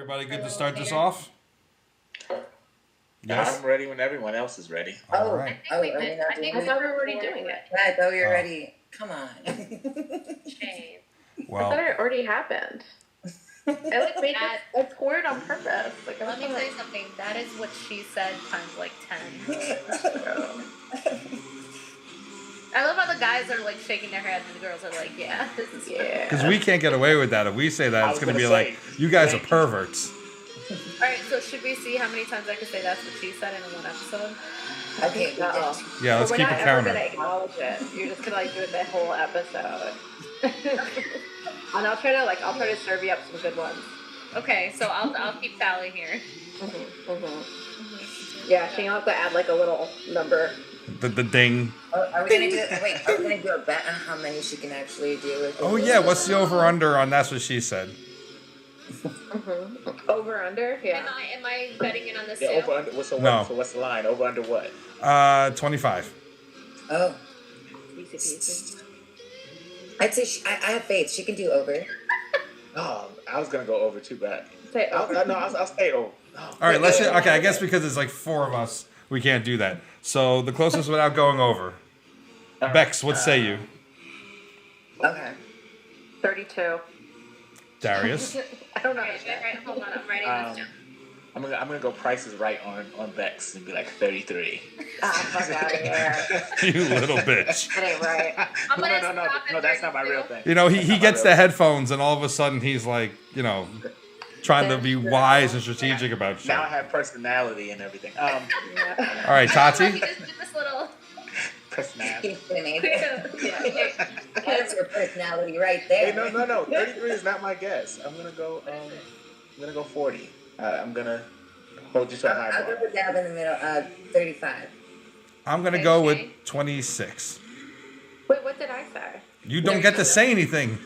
Everybody good to start this off? Yes. I'm ready when everyone else is ready. All right. I thought we were already doing it. Yeah, I thought we were ready. Come on. Shame. Well, I thought it already happened. I made that. I poured on purpose. Let me tell you something. That is what she said times like 10. I love how the guys are like shaking their heads and the girls are like, yeah, this is because we can't get away with that. If we say that, it's going to be like, you guys are perverts. Alright, so should we see how many times I can say that's what she said in one episode? Okay, yeah, let's keep a counter. We're not ever going to acknowledge it. You're just going to like do it the whole episode. And I'll try to serve you up some good ones. Okay, so I'll keep tally here. Yeah, Sheyne will have to add like a little number. The ding. Are we gonna do a bet on how many she can actually do? Oh yeah, what's the over under on That's What She Said? Over under? Yeah. Am I betting it on this? Yeah, over under. So what's the line? Over under what? 25. Oh. Easy peasy. I'd say I have faith. She can do over. Oh, I was gonna go over too bad. Say over. I'll stay over. Oh. All right, let's. Okay, I guess because it's like 4 of us, we can't do that. So the closest without going over. Bex, what say you? Okay. 32. Darius. I don't know. Right, hold on, I'm writing this down. I'm gonna go Price is Right on Bex and be like 33. Ah, fuck out of here. You little bitch. That ain't right. No, that's not my real thing. You know, he gets the headphones and all of a sudden he's like, you know, trying to be wise and strategic about shit. Now I have personality and everything. All right, Tati. Just this little personality. That's your personality right there. Hey, no. 33 is not my guess. I'm gonna go 40. I'm gonna hold you to a high bar. I'll go with Dab in the middle. 35. I'm gonna go with 26. Wait, what did I say? You don't get to say anything.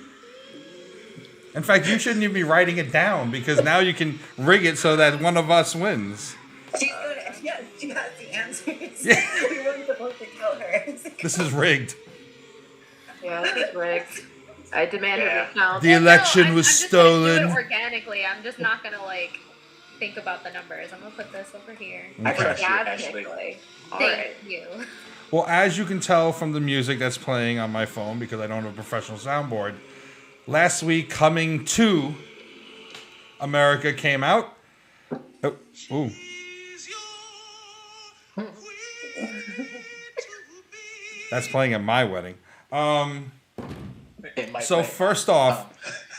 In fact, you shouldn't even be writing it down because now you can rig it so that one of us wins. She got the answers. Yeah. We weren't supposed to tell her. This is rigged. Yeah, this is rigged. I demand a recount. The election was I'm just stolen. gonna do it organically. I'm just not gonna like think about the numbers. I'm gonna put this over here. I trust you, Ashley. Thank you. Well, as you can tell from the music that's playing on my phone, because I don't have a professional soundboard, last week Coming to America came out. Oh, ooh. That's playing at my wedding. So first off,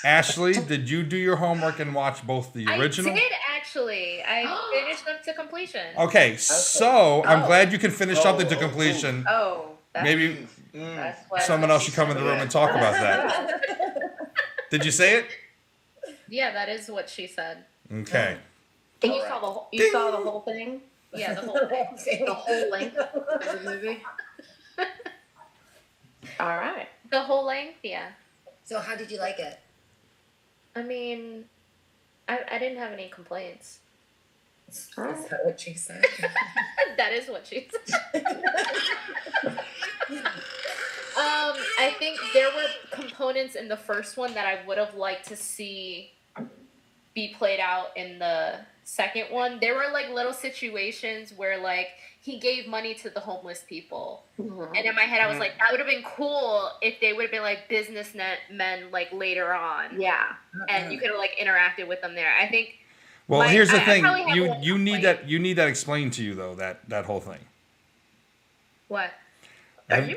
Ashley, did you do your homework and watch both the original? I did actually. I finished them to completion. Okay, so I'm glad you can finish something to completion. Maybe someone else should come in the room and talk about that. Did you say it? Yeah, that is what she said. Okay. And you saw the whole thing? Yeah, the whole thing. The whole length of the movie? All right. The whole length, yeah. So how did you like it? I mean, I didn't have any complaints. Is that what she said? That is what she said. I think there were components in the first one that I would have liked to see be played out in the second one. There were like little situations where like he gave money to the homeless people. Mm-hmm. And in my head I was like, that would have been cool if they would have been like businessmen like later on. Yeah. And you could have like interacted with them there. I think here's the thing. You need that explained to you though, that whole thing. What? Have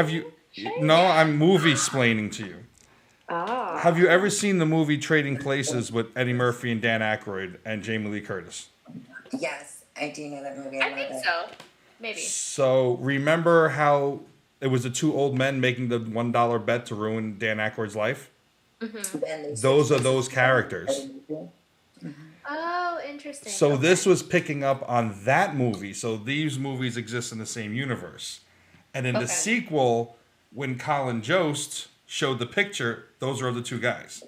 you No, I'm movie-splaining to you. Oh. Have you ever seen the movie Trading Places with Eddie Murphy and Dan Aykroyd and Jamie Lee Curtis? Yes, I do know that movie. I think so. Maybe. So remember how it was the two old men making the $1 bet to ruin Dan Aykroyd's life? Mm-hmm. Those are those characters. Mm-hmm. Oh, interesting. So this was picking up on that movie. So these movies exist in the same universe. And in the sequel, when Colin Jost showed the picture, those are the two guys.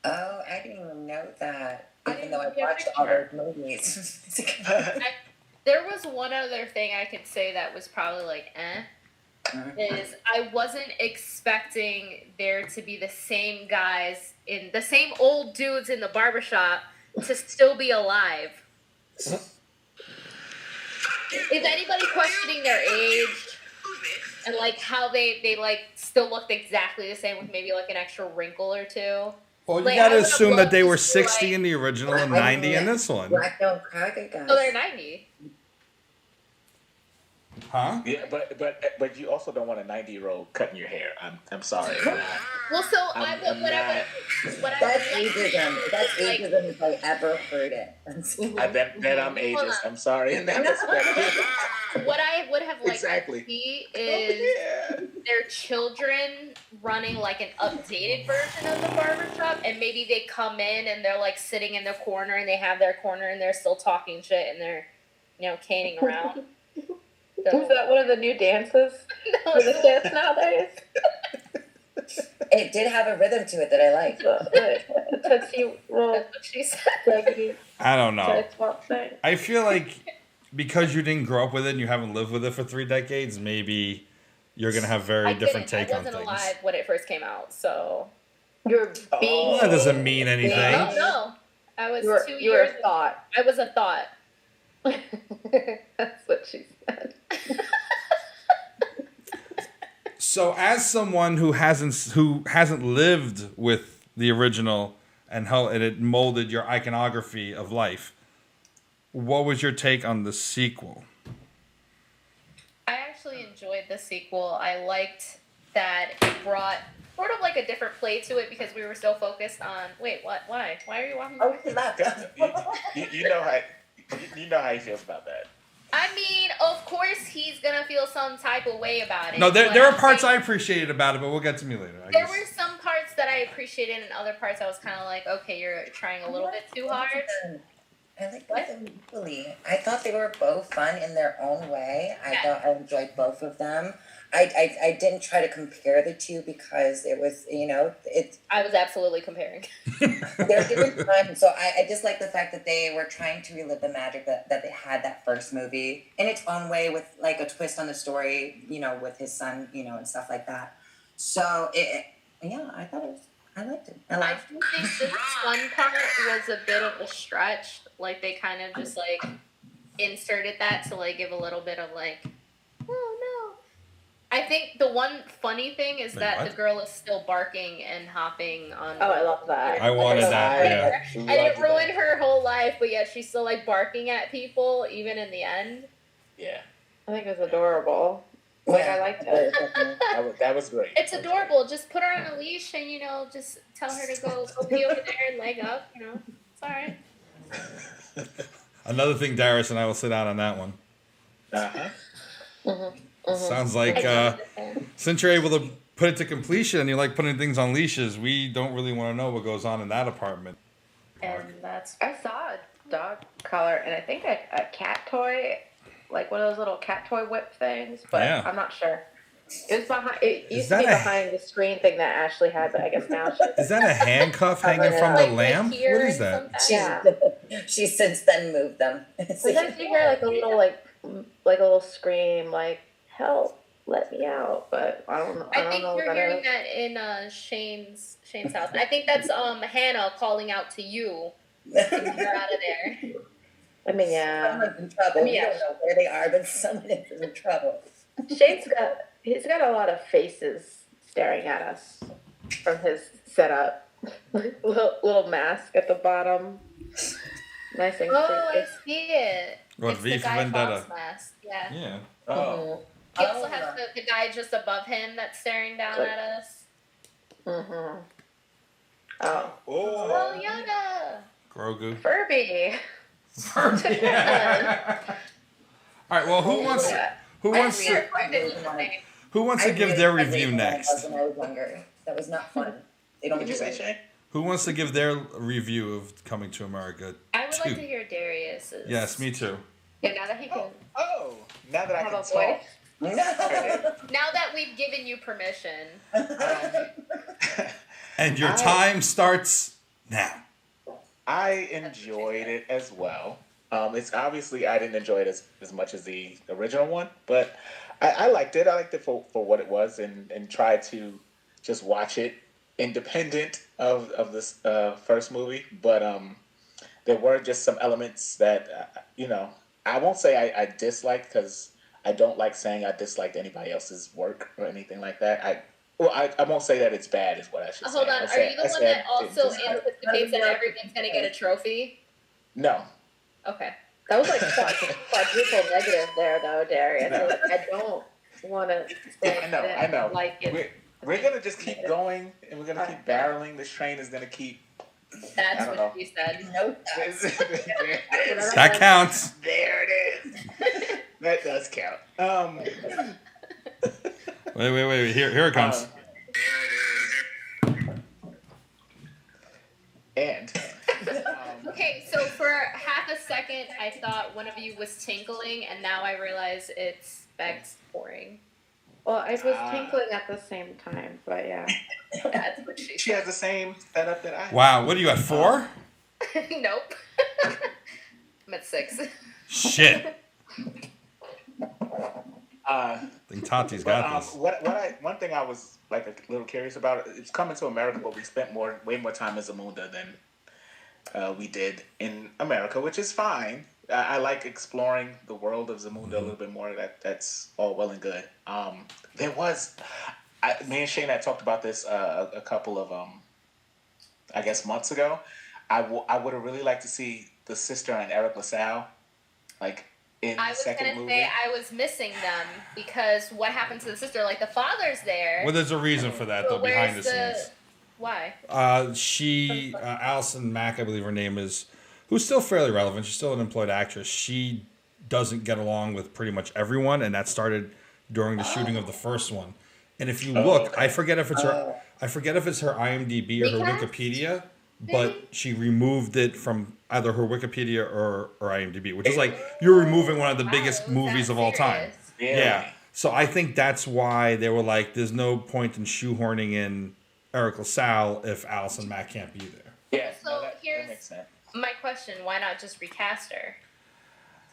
Oh, I didn't even know that. Even though I watched all those movies. There was one other thing I could say that was probably like, is I wasn't expecting there to be the same guys in the same old dudes in the barbershop to still be alive. Is anybody questioning their age and like how they like still looked exactly the same with maybe like an extra wrinkle or two? Well, you Like, gotta I would've assume that loved they to were see, 60 like- in the original and 90 in this one. Black don't crack it, guys. Oh, they're 90. Huh? Yeah, but you also don't want a 90-year-old cutting your hair. I'm sorry. Well, so I'm what I That's would ageism. That's like, ageism if I ever heard it. Then I'm ageist. I'm sorry in that respect. what I would have liked Exactly. to see is Yeah. their children running like an updated version of the barbershop, and maybe they come in and they're like sitting in their corner and they have their corner and they're still talking shit and they're, caning around. So, Is that one of the new dances for the dance nowadays? It did have a rhythm to it that I liked. Tootsie Roll, that's what she said. Raggedy, I don't know. Swap thing. I feel like because you didn't grow up with it and you haven't lived with it for 3 decades, maybe you're gonna have very different take I on wasn't things. alive when it first came out, so You're being. Well, that doesn't mean anything. oh no, I was You 2 were years. a thought. I was a thought. That's what she said. So, as someone who hasn't lived with the original and how it molded your iconography of life, what was your take on the sequel? I actually enjoyed the sequel. I liked that it brought sort of like a different play to it because we were so focused on. Wait, what? Why? Why are you walking? Oh, he laughed. You know how he feels about that. I mean, of course he's gonna feel some type of way about it. No, there but are I'm parts I saying- appreciated about it, but we'll get to me later. I There guess. were some parts that I appreciated, and other parts I was kind of like, okay, you're trying a little bit too hard. I like them equally. I thought they were both fun in their own way. I thought I enjoyed both of them. I didn't try to compare the two because it was, it's I was absolutely comparing. they're different times. So I just like the fact that they were trying to relive the magic that they had that first movie in its own way with like a twist on the story, with his son, and stuff like that. So I thought I liked it. I I liked do think the fun part was a bit of a stretch. Like they kind of just like inserted that to like give a little bit of like, oh no. I think the one funny thing is that what? the girl is still barking and hopping on. Oh, I love that. I wanted that, yeah. And it ruined her whole life, but yet she's still like barking at people even in the end. Yeah. I think it was adorable. Like, I liked it. That was great. It's adorable. Just put her on a leash and just tell her to go pee over there and leg up. It's all right. Another thing, Darius and I will sit down on that one. Uh-huh. Sounds like since you're able to put it to completion and you like putting things on leashes, we don't really want to know what goes on in that apartment. And that's I saw a dog collar and I think a cat toy, like one of those little cat toy whip things, but Yeah. I'm not sure. It was behind. It Is used to that be a- behind the screen thing that Ashley had, but I guess now she's. Is that a handcuff hanging from the lamp? What here is that? and sometimes- Yeah. She's since then moved them. Sometimes you hear like a little like a little scream like "Help, let me out," but I don't know. I don't think know you're what hearing that that in Shayne's house. I think that's Hannah calling out to you to get her out of there. is. I mean, yeah. Someone's in trouble. We Yeah. don't know where they are, but someone is in trouble. He's got a lot of faces staring at us from his setup. little mask at the bottom. Nice and Oh, I creepy. see it. What, It's V the for Guy Vendetta? Fawkes mask. Yeah. Yeah. Oh. He also has the guy just above him that's staring down at us. Mm-hmm. Oh, Oh, Yoda. Grogu. Furby. All right. Well, who wants to give their review next? When I was younger, that was not fun. They don't What did you do say, it. Shane? Who wants to give their review of Coming to America? I would like 2? to hear Darius's. Yes, me too. Yeah, now that he can. Oh, now that I Have can a talk. voice? Now that we've given you permission. And your time starts now. I enjoyed it as well. It's obviously I didn't enjoy it as much as the original one, but I liked it. I liked it for what it was, and tried to just watch it independent of this first movie. But there were just some elements that I won't say I disliked, because I don't like saying I disliked anybody else's work or anything like that. I won't say that it's bad, is what I should say. Hold on, I are you the one that also dislike it. anticipates that everyone's gonna get a trophy? No. Okay. That was like quadruple negative there, though, Darius. No. Like, I don't want to say I know. like it. We're gonna just keep going, and we're gonna keep barreling. This train is gonna keep. That's what she said. No, That counts. There it is. That does count. Wait. Here it comes. And. Okay, so for half a second, I thought one of you was tinkling, and now I realize it's Vax pouring. Well, I was tinkling at the same time, but yeah. That's what she She said. has the same setup that I have. Wow, what are you at, 4? Nope. I'm at 6. Shit. Uh, I think Tati's got this. One thing I was like a little curious about, it's coming to America, but we spent way more time in Zamunda than we did in America, which is fine. I like exploring the world of Zamunda a little bit more. That's all well and good. There was, me and Sheyne had talked about this a couple of I guess months ago. I would have really liked to see the sister and Eric LaSalle, like in the second movie. I was gonna say I was missing them because what happened to the sister? Like the father's there. Well, there's a reason for that, though, behind the scenes. Why? Allison Mack, I believe her name is, who's still fairly relevant. She's still an employed actress. She doesn't get along with pretty much everyone, and that started during the shooting of the first one. And if you look, I forget if it's her IMDb or her Wikipedia, but she removed it from either her Wikipedia or IMDb, which is like you're removing one of the biggest movies of all time. Yeah. So I think that's why they were like, there's no point in shoehorning in Eric LaSalle if Allison Mack can't be there. Yeah. So that makes sense. my question: why not just recast her?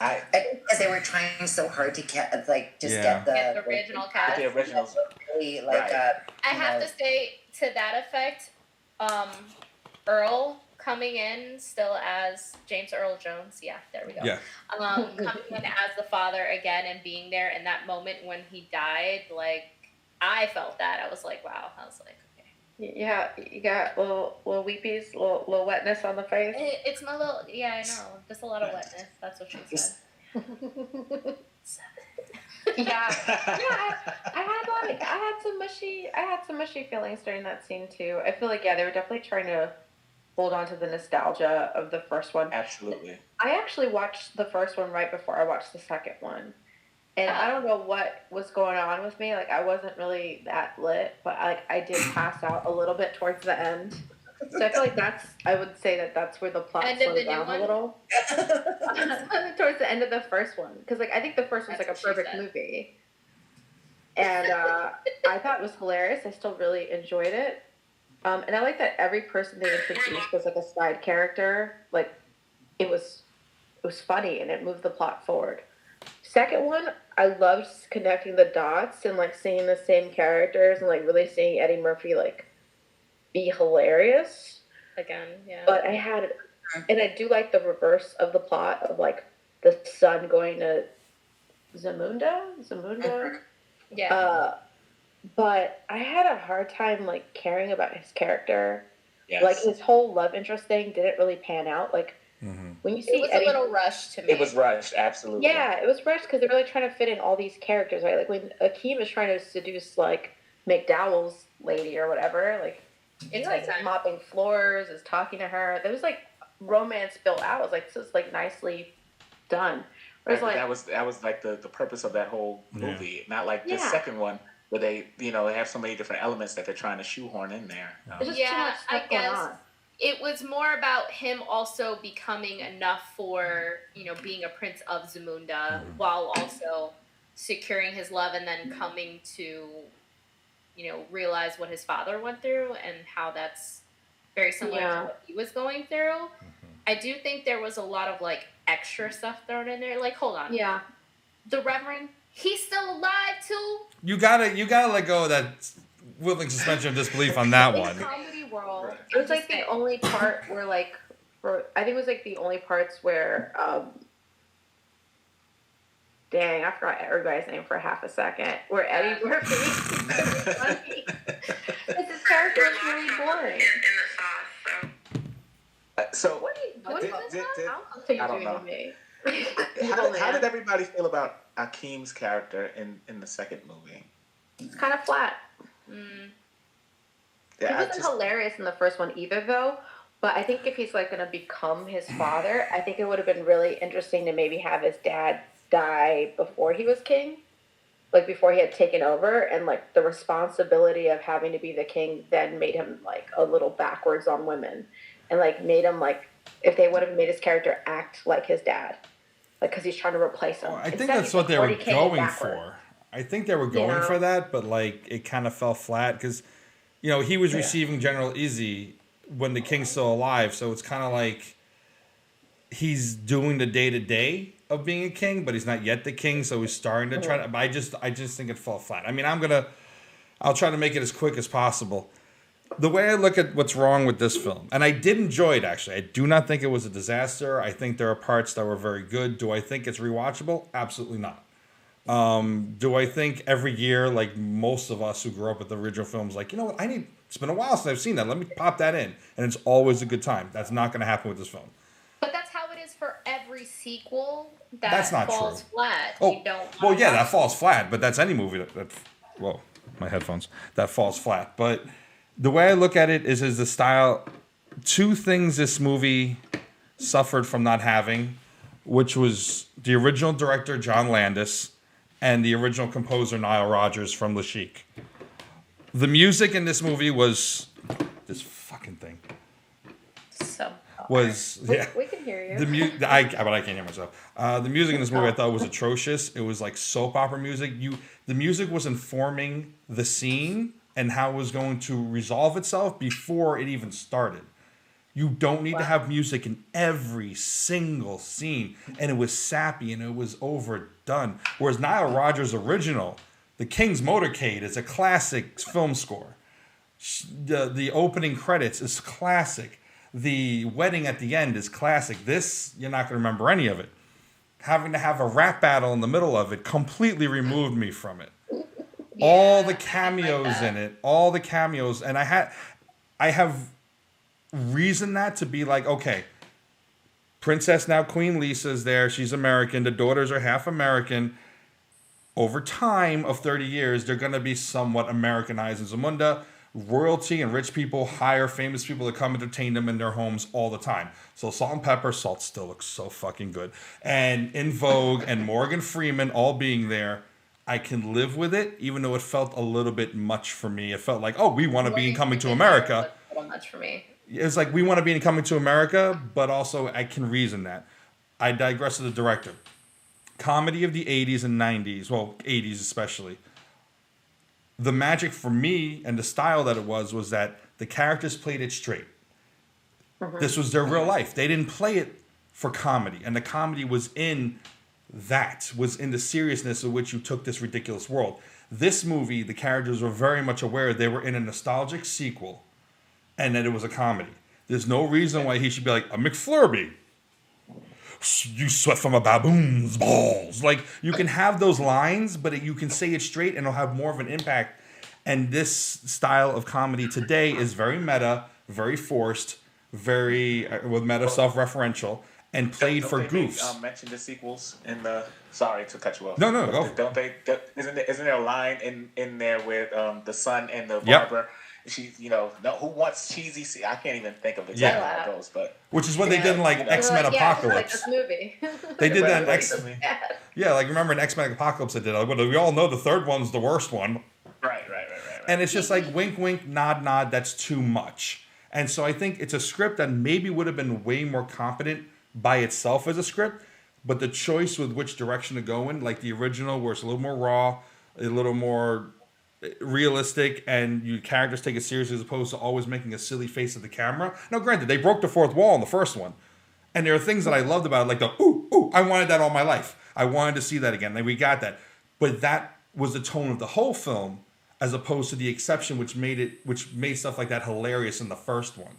I think because they were trying so hard to get get the original cast. The originals. Really, I have to say to that effect, Earl coming in still as James Earl Jones. Yeah, there we go. Yeah. Coming in as the father again and being there in that moment when he died, like I felt that. I was like, wow. I was like, okay. Yeah, you got little weepies, little wetness on the face. It's my little, yeah, I know. Just a lot of wetness. That's what she said. I had some mushy feelings during that scene too. I feel like they were definitely trying to hold on to the nostalgia of the first one. Absolutely. I actually watched the first one right before I watched the second one. And I don't know what was going on with me. Like, I wasn't really that lit, but I did pass out a little bit towards the end. So I feel like I would say that's where the plot slowed down a little. Towards the end of the first one. Because, I think the first one's like a perfect movie. And I thought it was hilarious. I still really enjoyed it. And I like that every person they introduced was like a side character. Like, it was funny and it moved the plot forward. Second one, I loved connecting the dots and seeing the same characters and really seeing Eddie Murphy be hilarious. Again, yeah. But I do like the reverse of the plot of the son going to Zamunda. Yeah. But I had a hard time caring about his character. Yes. His whole love interest thing didn't really pan out. When you see it was Eddie, a little rushed to me. It was rushed, absolutely. Yeah, it was rushed because they're really trying to fit in all these characters, right? Like when Akeem is trying to seduce McDowell's lady or whatever, it's mopping floors, is talking to her. There was romance built out. It was this is nicely done. Whereas that was the purpose of that whole movie, not the second one where they they have so many different elements that they're trying to shoehorn in there. There's just too much stuff going on. It was more about him also becoming enough for, being a prince of Zamunda while also securing his love and then coming to, realize what his father went through and how that's very similar to what he was going through. I do think there was a lot of like extra stuff thrown in there. Like, hold on. Yeah. The Reverend, he's still alive too? You gotta let go of that willing suspension of disbelief on that one. Comedy world. It was like the only part where I think it was like the only parts where dang, I forgot everybody's name for half a second. Where Eddie Murphy is funny. Because his character is really boring. In the sauce, so. So What is this? I don't know. How did everybody feel about Akeem's character in the second movie? It's kind of flat. He wasn't hilarious in the first one either, though. But I think if he's like going to become his father, I think it would have been really interesting to maybe have his dad die before he was king, like before he had taken over, and like the responsibility of having to be the king then made him like a little backwards on women, and like made him like if they would have made his character act like his dad, like because he's trying to replace him. I think that's what they were going for. I think they were going for that, but like it kind of fell flat because, he was receiving General Izzy when the king's still alive, so it's kind of like he's doing the day-to-day of being a king, but he's not yet the king, so he's starting to try to. But I just think it fell flat. I mean, I'll try to make it as quick as possible. The way I look at what's wrong with this film, and I did enjoy it actually. I do not think it was a disaster. I think there are parts that were very good. Do I think it's rewatchable? Absolutely not. Do I think every year, like most of us who grew up with the original films, like, you know what, it's been a while since I've seen that. Let me pop that in. And it's always a good time. That's not going to happen with this film. But that's how it is for every sequel that that's not falls true. flat. Oh, you don't well, yeah, that falls flat, but that's any movie that whoa, my headphones, that falls flat. But the way I look at it is the style. Two things this movie suffered from not having, which was the original director, John Landis, and the original composer, Nile Rodgers from Le Chic. The music in this movie was this fucking thing. So Was we can hear you. But I can't hear myself. The music in this movie I thought was atrocious. It was like soap opera music. The music was informing the scene and how it was going to resolve itself before it even started. You don't need to have music in every single scene, and it was sappy and it was overdone. Whereas Nile Rodgers' original, The King's Motorcade, is a classic film score. The opening credits is classic. The wedding at the end is classic. This, you're not going to remember any of it. Having to have a rap battle in the middle of it completely removed me from it. Yeah, all the cameos in it, and I have reason that to be like, okay, Princess, now Queen Lisa's there. She's American. The daughters are half American. Over time of 30 years, they're going to be somewhat Americanized in Zamunda. Royalty and rich people hire famous people to come entertain them in their homes all the time. So Salt and Pepper, Salt still looks so fucking good. And In Vogue and Morgan Freeman all being there, I can live with it, even though it felt a little bit much for me. It felt like, oh, we want to be in Coming to America. A little much for me. It's like we want to be in Coming to America, but also I can reason that. I digress to the director. Comedy of the 80s and 90s, well, 80s especially. The magic for me and the style that it was that the characters played it straight. Mm-hmm. This was their real life. They didn't play it for comedy. And the comedy was in the seriousness of which you took this ridiculous world. This movie, the characters were very much aware they were in a nostalgic sequel and that it was a comedy. There's no reason why he should be like, a McFlurby. You sweat from a baboon's balls. Like, you can have those lines, but you can say it straight and it'll have more of an impact. And this style of comedy today is very meta, very forced, very with meta self-referential, and played for goofs. Mention the sequels in the. Sorry to cut you off. No, go. Don't they? Isn't there a line in there with the son and the barber? Yep. She's, who wants cheesy? I can't even think of exactly how it goes, but which is what they did in like X-Men Apocalypse. Like this movie. They did that in X-Men. Yeah, like remember in X-Men Apocalypse they did. Well, we all know the third one's the worst one. Right. And it's just like wink, wink, nod, nod. That's too much. And so I think it's a script that maybe would have been way more competent by itself as a script, but the choice with which direction to go in, like the original, where it's a little more raw, a little more realistic, and your characters take it seriously as opposed to always making a silly face at the camera. Now, granted, they broke the fourth wall in the first one, And there are things that I loved about it, like the ooh, I wanted that all my life. I wanted to see that again. And we got that. But that was the tone of the whole film, as opposed to the exception, which made stuff like that hilarious in the first one.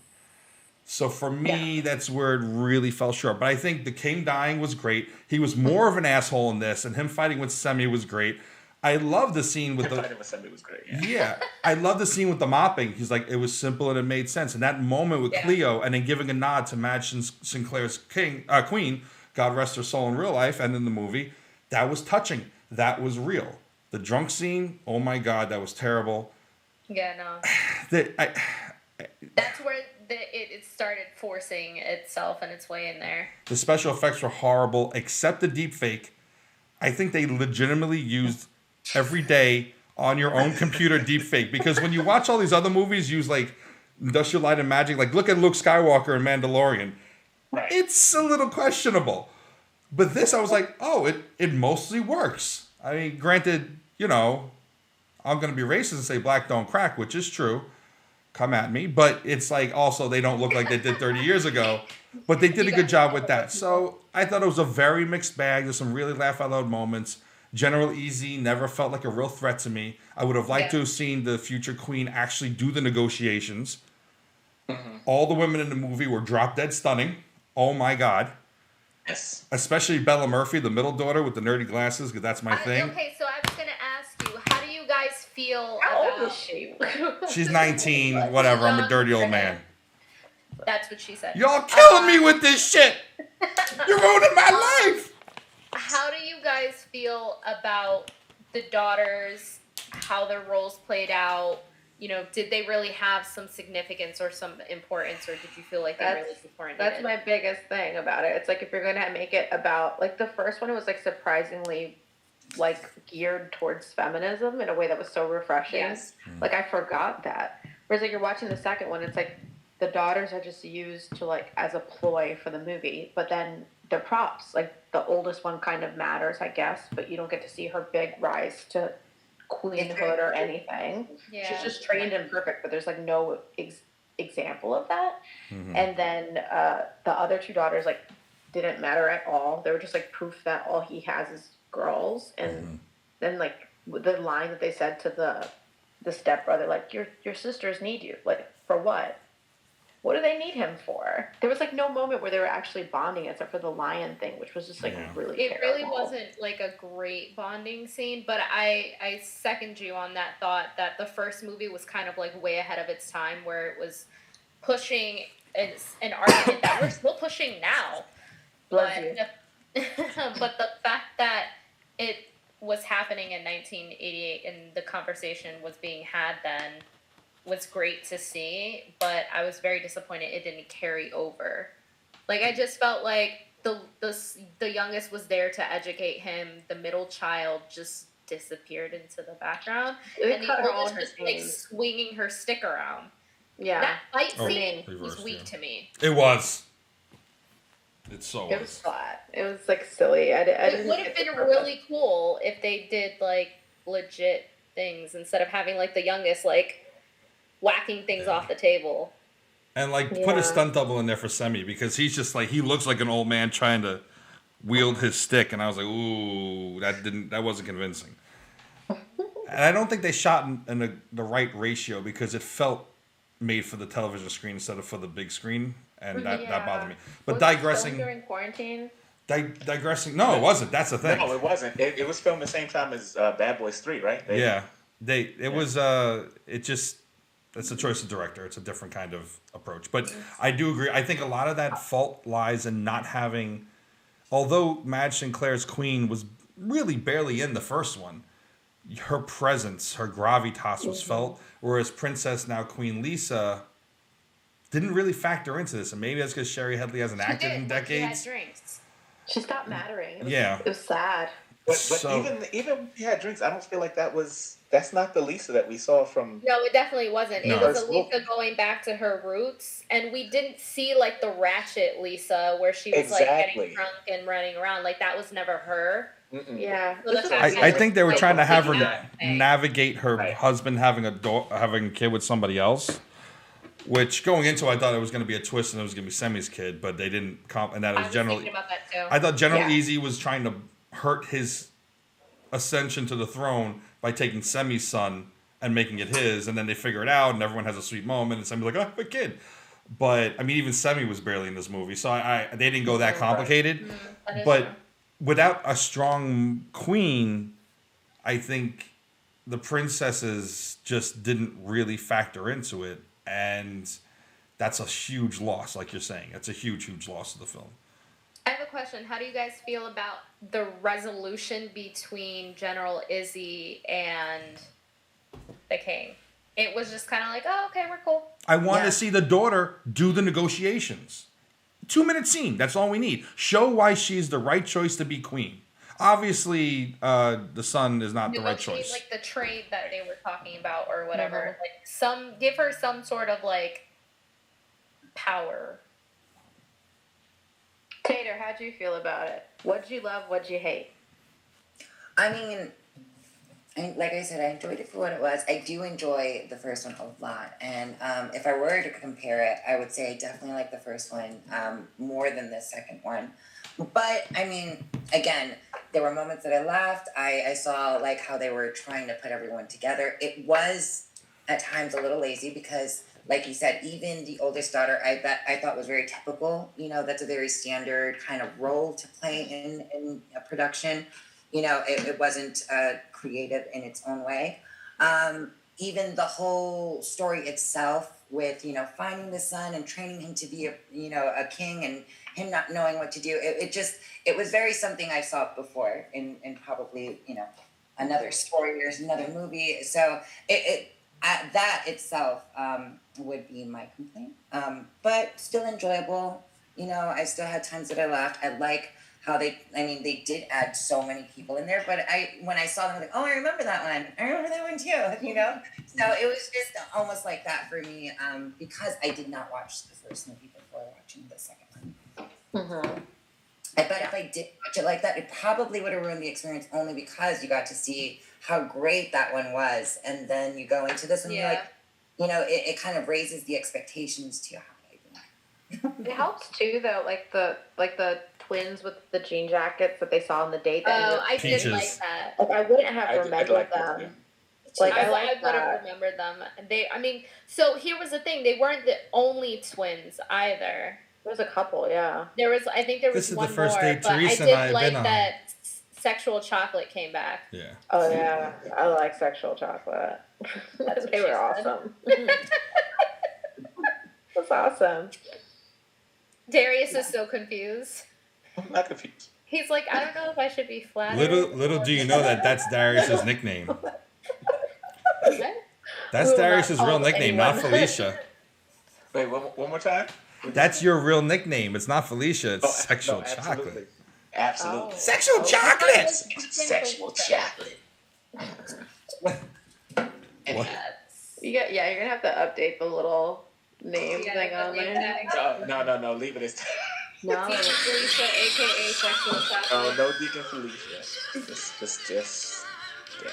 So for me, that's where it really fell short. But I think the king dying was great. He was more of an asshole in this, and him fighting with Semi was great. I love the scene with fighting with Semi was great. Yeah, I love the scene with the mopping. He's like, it was simple and it made sense. And that moment with Cleo, and then giving a nod to Madge Sinclair's queen, God rest her soul in real life and in the movie, that was touching. That was real. The drunk scene, oh my God, that was terrible. Yeah, no. That's where it started forcing itself and its way in there. The special effects were horrible, except the deep fake. I think they legitimately used every day on your own computer deep fake, because when you watch all these other movies use like Industrial Light and Magic, like look at Luke Skywalker in Mandalorian. Right. It's a little questionable. But this, I was like, oh, it mostly works. I mean, granted, you know, I'm going to be racist and say black don't crack, which is true. Come at me. But it's like also they don't look like they did 30 years ago. But they did a good job with that. So I thought it was a very mixed bag. There's some really laugh out loud moments. General Easy never felt like a real threat to me. I would have liked to have seen the future queen actually do the negotiations. Mm-hmm. All the women in the movie were drop dead stunning. Oh my God. Yes. Especially Bella Murphy, the middle daughter with the nerdy glasses, because that's my thing. Okay, so I was going to ask you, how do you guys feel How about... old is she? She's 19, whatever. I'm a dirty old man. That's what she said. Y'all killing me with this shit. You're ruining my life. How do you guys feel about the daughters, how their roles played out? You know, did they really have some significance or some importance, or did you feel like they really supported it? That's my biggest thing about it. It's like if you're going to make it about, like the first one, it was like surprisingly like geared towards feminism in a way that was so refreshing. Yes. Like I forgot that. Whereas like you're watching the second one, it's like the daughters are just used to like as a ploy for the movie, but then they're props. Like the oldest one kind of matters, I guess, but you don't get to see her big rise to queenhood or anything. Yeah. She's just trained and perfect, but there's like no example of that. Mm-hmm. And then the other two daughters like didn't matter at all. They were just like proof that all he has is girls. And then like the line that they said to the stepbrother, like your sisters need you. Like for what? What do they need him for? There was like no moment where they were actually bonding except for the lion thing, which was just like really terrible. It really wasn't like a great bonding scene, but I second you on that thought that the first movie was kind of like way ahead of its time, where it was pushing an argument that we're still pushing now. But the fact that it was happening in 1988 and the conversation was being had then was great to see, but I was very disappointed it didn't carry over. Like, I just felt like the youngest was there to educate him. The middle child just disappeared into the background. And the oldest was like swinging her stick around. Yeah. That fight scene was weak to me. It was. It was flat. It was like silly. It would have been really cool if they did like legit things instead of having like the youngest like whacking things off the table. And like put a stunt double in there for Semi, because he's just like, he looks like an old man trying to wield his stick, and I was like, ooh, that wasn't convincing. And I don't think they shot in the right ratio, because it felt made for the television screen instead of for the big screen, and that bothered me. But digressing during quarantine. Digressing. No, it wasn't. That's the thing. No, it wasn't. It was filmed the same time as Bad Boys 3, right? It's a choice of director. It's a different kind of approach. But I do agree. I think a lot of that fault lies in not having... Although Madge Sinclair's queen was really barely in the first one, her presence, her gravitas was felt, whereas Princess, now Queen Lisa, didn't really factor into this. And maybe that's because Sherry Headley hasn't acted in decades. She had drinks. She stopped mattering. It was sad. But even when she had drinks, I don't feel like that's not the Lisa that we saw from... No, it definitely wasn't. No. It was a Lisa going back to her roots, and we didn't see like the ratchet Lisa where she was like getting drunk and running around. Like that was never her. Mm-mm. Yeah. So I think they were trying to have her navigate her husband having a kid with somebody else. Which going into, I thought it was going to be a twist and it was going to be Semi's kid, but they didn't. And that I was was General. thinking about that too. I thought General Yeah. Easy was trying to hurt his ascension to the throne by taking Semi's son and making it his, and then they figure it out, and everyone has a sweet moment, and Semi's like, "Oh, I have a kid." But I mean, even Semi was barely in this movie, so they didn't go that complicated. That is But true. without a strong queen, I think the princesses just didn't really factor into it, and that's a huge loss, like you're saying. It's a huge, huge loss to the film. I have a question. How do you guys feel about the resolution between General Izzy and the king? It was just kind of like, oh, okay, we're cool. I want Yeah. to see the daughter do the negotiations. 2-minute scene. That's all we need. Show why she's the right choice to be queen. Obviously, the son is not the right Negotiate, choice. like the trade that they were talking about or whatever. Mhm. Like give her some sort of like power. Tater, how'd you feel about it? What'd you love? What'd you hate? I mean, like I said, I enjoyed it for what it was. I do enjoy the first one a lot. And if I were to compare it, I would say I definitely like the first one more than the second one. But, I mean, again, there were moments that I laughed. I saw, like, how they were trying to put everyone together. It was, at times, a little lazy because, like you said, even the oldest daughter, I thought was very typical. You know, that's a very standard kind of role to play in a production. You know, it wasn't creative in its own way. Even the whole story itself with, you know, finding the son and training him to be a king and him not knowing what to do. It was very something I saw before in probably, you know, another story or another movie. So that itself would be my complaint. But still enjoyable. You know, I still had times that I laughed. I like how they did add so many people in there, but when I saw them, I was like, oh, I remember that one. I remember that one too, you know? So it was just almost like that for me, because I did not watch the first movie before watching the second one. Mm-hmm. I bet if I did watch it like that, it probably would have ruined the experience only because you got to see how great that one was, and then you go into this one, you're like, you know, it kind of raises the expectations to you. It helps too, though, like the twins with the jean jackets that they saw on the date. Oh, I Peaches. did like that. Like I wouldn't have I remembered like them. them. Like I I like would have that. remembered them. So here was the thing. They weren't the only twins either. There's a couple, yeah. I think there was This is the one first more, date but Teresa I and I did have like been on. that Sexual Chocolate came back. Yeah. Oh yeah, I like sexual chocolate. That's what They she were said. awesome. That's awesome. Darius is so confused. I'm not confused. He's like, I don't know if I should be flattered. Little do you know that's Darius's nickname. What? That's We will Darius's not real call nickname, not anyone. Felicia. Wait, one more time? That's your real nickname. It's not Felicia. It's Oh, sexual no, chocolate. Absolutely. Oh. Sexual Oh. chocolate. Sexual chocolate. What? You're gonna have to update the little name Yeah, thing on update there. that. No, leave it as No. Deacon Felicia, aka Sexual Chocolate. no Deacon Felicia. Just yeah.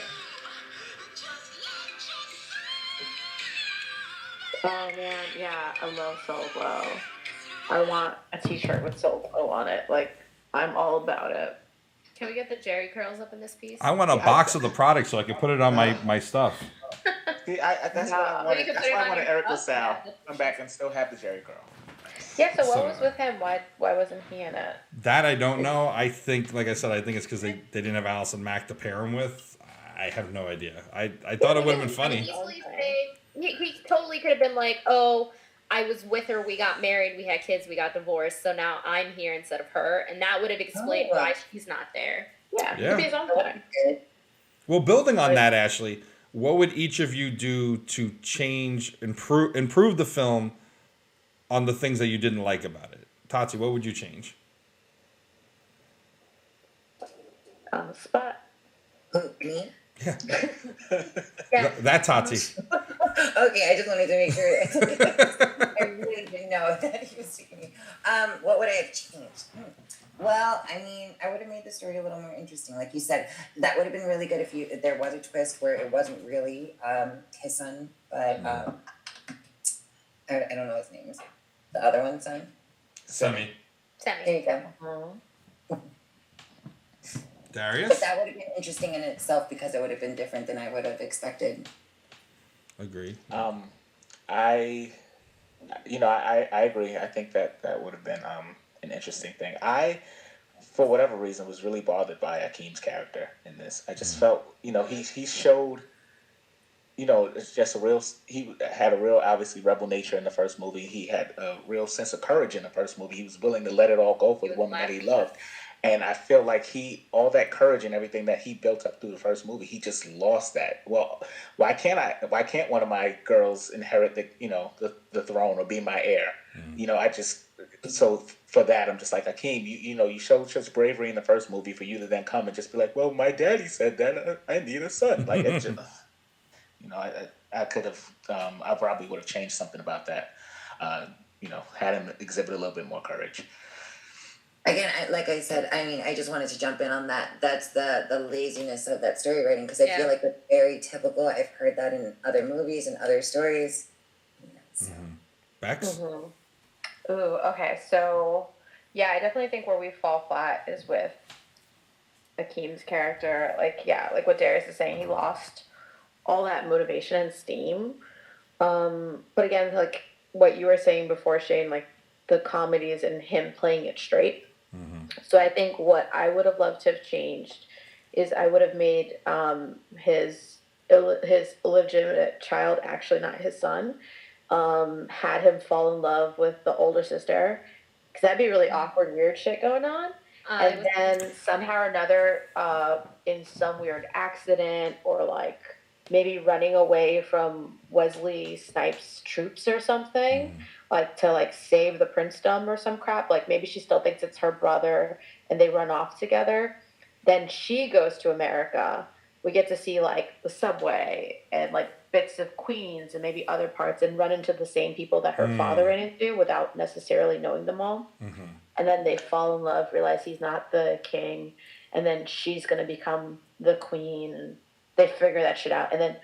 Oh man, yeah, I love Soul Glow. I want a t-shirt with Soul Glow on it. Like, I'm all about it. Can we get the Jerry curls up in this piece? I want a box of the product so I can put it on my stuff. See, that's Yeah. why I Well, wanted. you can That's put it why I on wanted your- Eric oh, LaSalle yeah. come back and still have the Jerry curl. Yeah, so what So- was with him? Why wasn't he in it? That I don't know. I think, like I said, I think it's because they didn't have Allison Mack to pair him with. I have no idea. I thought it would have been funny. Easily say, he totally could have been like, oh, I was with her, we got married, we had kids, we got divorced, so now I'm here instead of her, and that would have explained Oh. why she's not there. Yeah, Yeah. he his own thing. Good. Well, building on that, Ashley, what would each of you do to improve the film on the things that you didn't like about it? Tati, what would you change? On the spot. Who, me? Yeah. Yeah. That Tati. Okay, I just wanted to make sure. I really didn't know that he was speaking to me. What would I have changed? Well, I mean, I would have made the story a little more interesting. Like you said, that would have been really good if there was a twist where it wasn't really his son, but I don't know his name. The other one's son. Semi. There Sammy. you go. Darius? But that would have been interesting in itself because it would have been different than I would have expected. Agreed. I agree. I think that would have been an interesting thing. I, for whatever reason, was really bothered by Akeem's character in this. I just felt, he showed, it's just he had a real, obviously, rebel nature in the first movie. He had a real sense of courage in the first movie. He was willing to let it all go for the woman that he loved. And I feel like all that courage and everything that he built up through the first movie, he just lost that. Well, why can't one of my girls inherit the throne or be my heir? So for that, I'm just like, Akeem, you showed such bravery in the first movie for you to then come and just be like, well, my daddy said that I need a son. Like, it just, I could have, I probably would have changed something about that. Had him exhibit a little bit more courage. Again, like I said, I mean, I just wanted to jump in on that. That's the laziness of that story writing, because I feel like it's very typical. I've heard that in other movies and other stories. Vax? Ooh, okay. So, yeah, I definitely think where we fall flat is with Akeem's character. Like what Darius is saying, he lost all that motivation and steam. But again, like what you were saying before, Sheyne, like the comedy is in him playing it straight. So I think what I would have loved to have changed is I would have made his illegitimate child, actually not his son, had him fall in love with the older sister, because that'd be really awkward, weird shit going on. And then somehow or another, in some weird accident or like maybe running away from Wesley Snipes' troops or something, like to like save the princedom or some crap. Like maybe she still thinks it's her brother and they run off together. Then she goes to America. We get to see like the subway and like bits of Queens and maybe other parts, and run into the same people that her father ran into without necessarily knowing them all. And then they fall in love, realize he's not the king, and then she's going to become the queen, and they figure that shit out. And then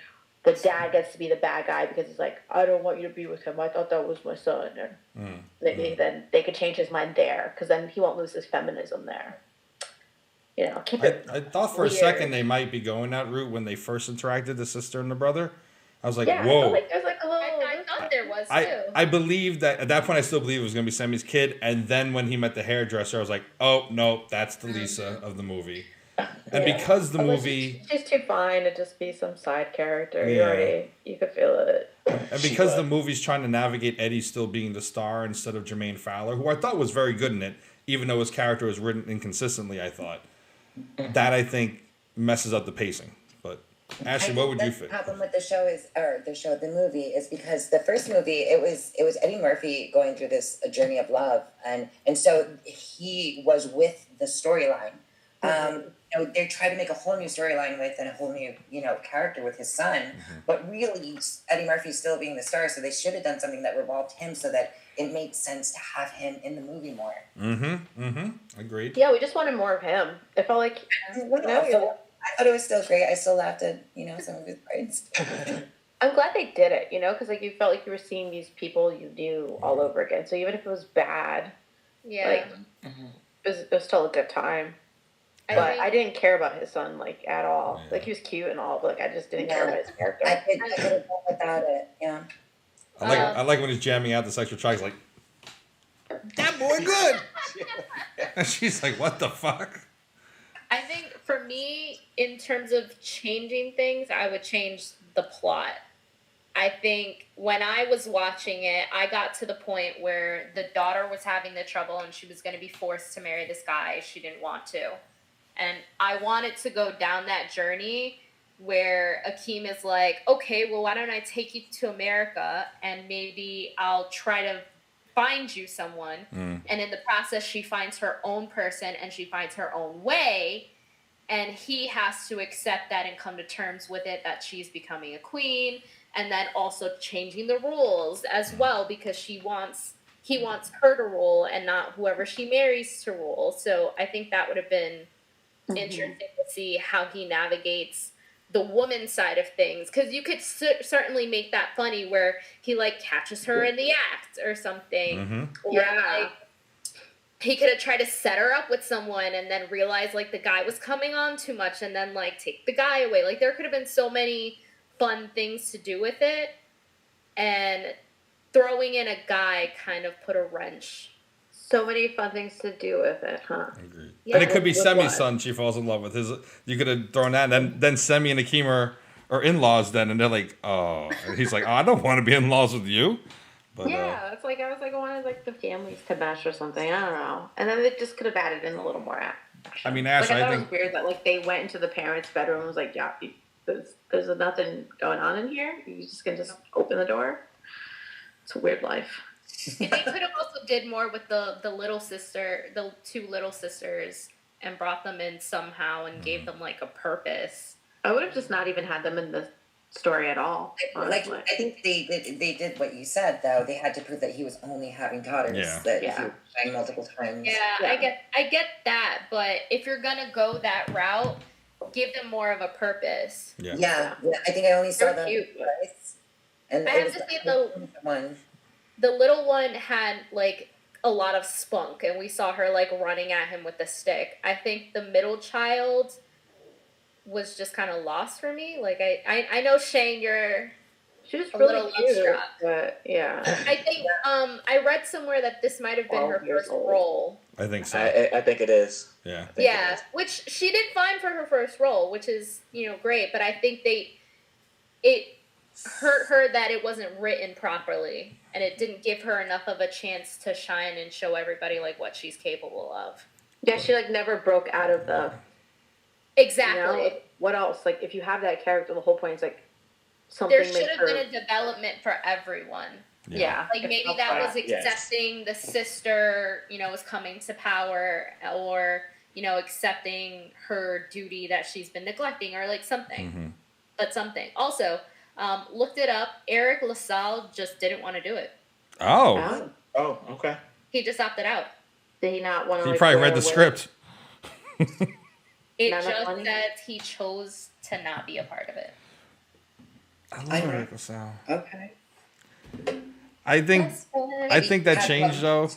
the dad gets to be the bad guy because he's like, I don't want you to be with him. I thought that was my son. And then they could change his mind there, because then he won't lose his feminism there. Keep it I thought for a second they might be going that route when they first interacted, the sister and the brother. I was like, whoa. There's like a little. I thought there was too. I believed that at that point. I still believed it was going to be Semi's kid, and then when he met the hairdresser, I was like, "Oh no, that's the Lisa of the movie." And because the movie, she's too fine to just be some side character. You could feel it. And because the movie's trying to navigate Eddie still being the star instead of Jermaine Fowler, who I thought was very good in it, even though his character was written inconsistently, I thought that I think messes up the pacing. But Ashley, what would you think? The problem with the movie is because the first movie, it was Eddie Murphy going through this journey of love, and so he was with the storyline. They tried to make a whole new storyline with and a whole new character with his son, but really Eddie Murphy's still being the star, so they should have done something that revolved him so that it made sense to have him in the movie more. Agreed. Yeah, we just wanted more of him. It felt like I thought it was still great. I still laughed at some of his parts. I'm glad they did it, because like you felt like you were seeing these people you knew all over again. So even if it was bad, it was still a good time. But I didn't care about his son like at all. Like he was cute and all, but like I just didn't care about his character. I could have done without it. Yeah. I like when he's jamming out the sexual track. He's like, that boy good. And she's like, what the fuck? I think for me, in terms of changing things, I would change the plot. I think when I was watching it, I got to the point where the daughter was having the trouble and she was going to be forced to marry this guy she didn't want to. And I wanted to go down that journey where Akeem is like, okay, well, why don't I take you to America and maybe I'll try to find you someone. And in the process, she finds her own person and she finds her own way. And he has to accept that and come to terms with it, that she's becoming a queen. And then also changing the rules as well, because he wants her to rule and not whoever she marries to rule. So I think that would have been interesting to see how he navigates the woman side of things, because you could certainly make that funny where he like catches her in the act or something, or like he could have tried to set her up with someone and then realize like the guy was coming on too much and then like take the guy away. Like there could have been so many fun things to do with it, and throwing in a guy kind of put a wrench. So many fun things to do with it, huh? Agreed. Yeah. And it could be Semi's son she falls in love with. You could have thrown that, and then Semi and Akima are in-laws then, and they're like, oh. And he's like, oh, I don't want to be in-laws with you. But, yeah, it's like I was like, I wanted like the families to mesh or something. I don't know. And then they just could have added in a little more action. I mean, Ashley, like, I thought I it think was weird that like they went into the parents' bedroom and was like, yeah, there's nothing going on in here. You just can just open the door. It's a weird life. They could have also did more with the little sister, the two little sisters, and brought them in somehow and gave them like a purpose. I would have just not even had them in the story at all. Like I think they did what you said though. They had to prove that he was only having daughters. Yeah. That he was trying multiple times. Yeah, I get that, but if you're gonna go that route, give them more of a purpose. Yeah. I think I only saw them twice. And I have to say the little one had like a lot of spunk, and we saw her like running at him with a stick. I think the middle child was just kind of lost for me. Like I know Sheyne, she was a little cute, but yeah. I think I read somewhere that this might have been her first role. I think so. I think it is. Yeah. Yeah, which she did fine for her first role, which is great. But I think it hurt her that it wasn't written properly, and it didn't give her enough of a chance to shine and show everybody like what she's capable of. Yeah, she like never broke out of the. Exactly. Like, what else? Like, if you have that character, the whole point is like something. There should have been a development for everyone. Yeah. Like maybe that was accepting the sister, was coming to power, or accepting her duty that she's been neglecting, or like something. Mm-hmm. But something. Also, looked it up. Eric LaSalle just didn't want to do it. Oh. Oh, okay. He just opted out. Did he not want to? He probably read the script. It just says he chose to not be a part of it. I love Eric LaSalle. Okay. I think that change though.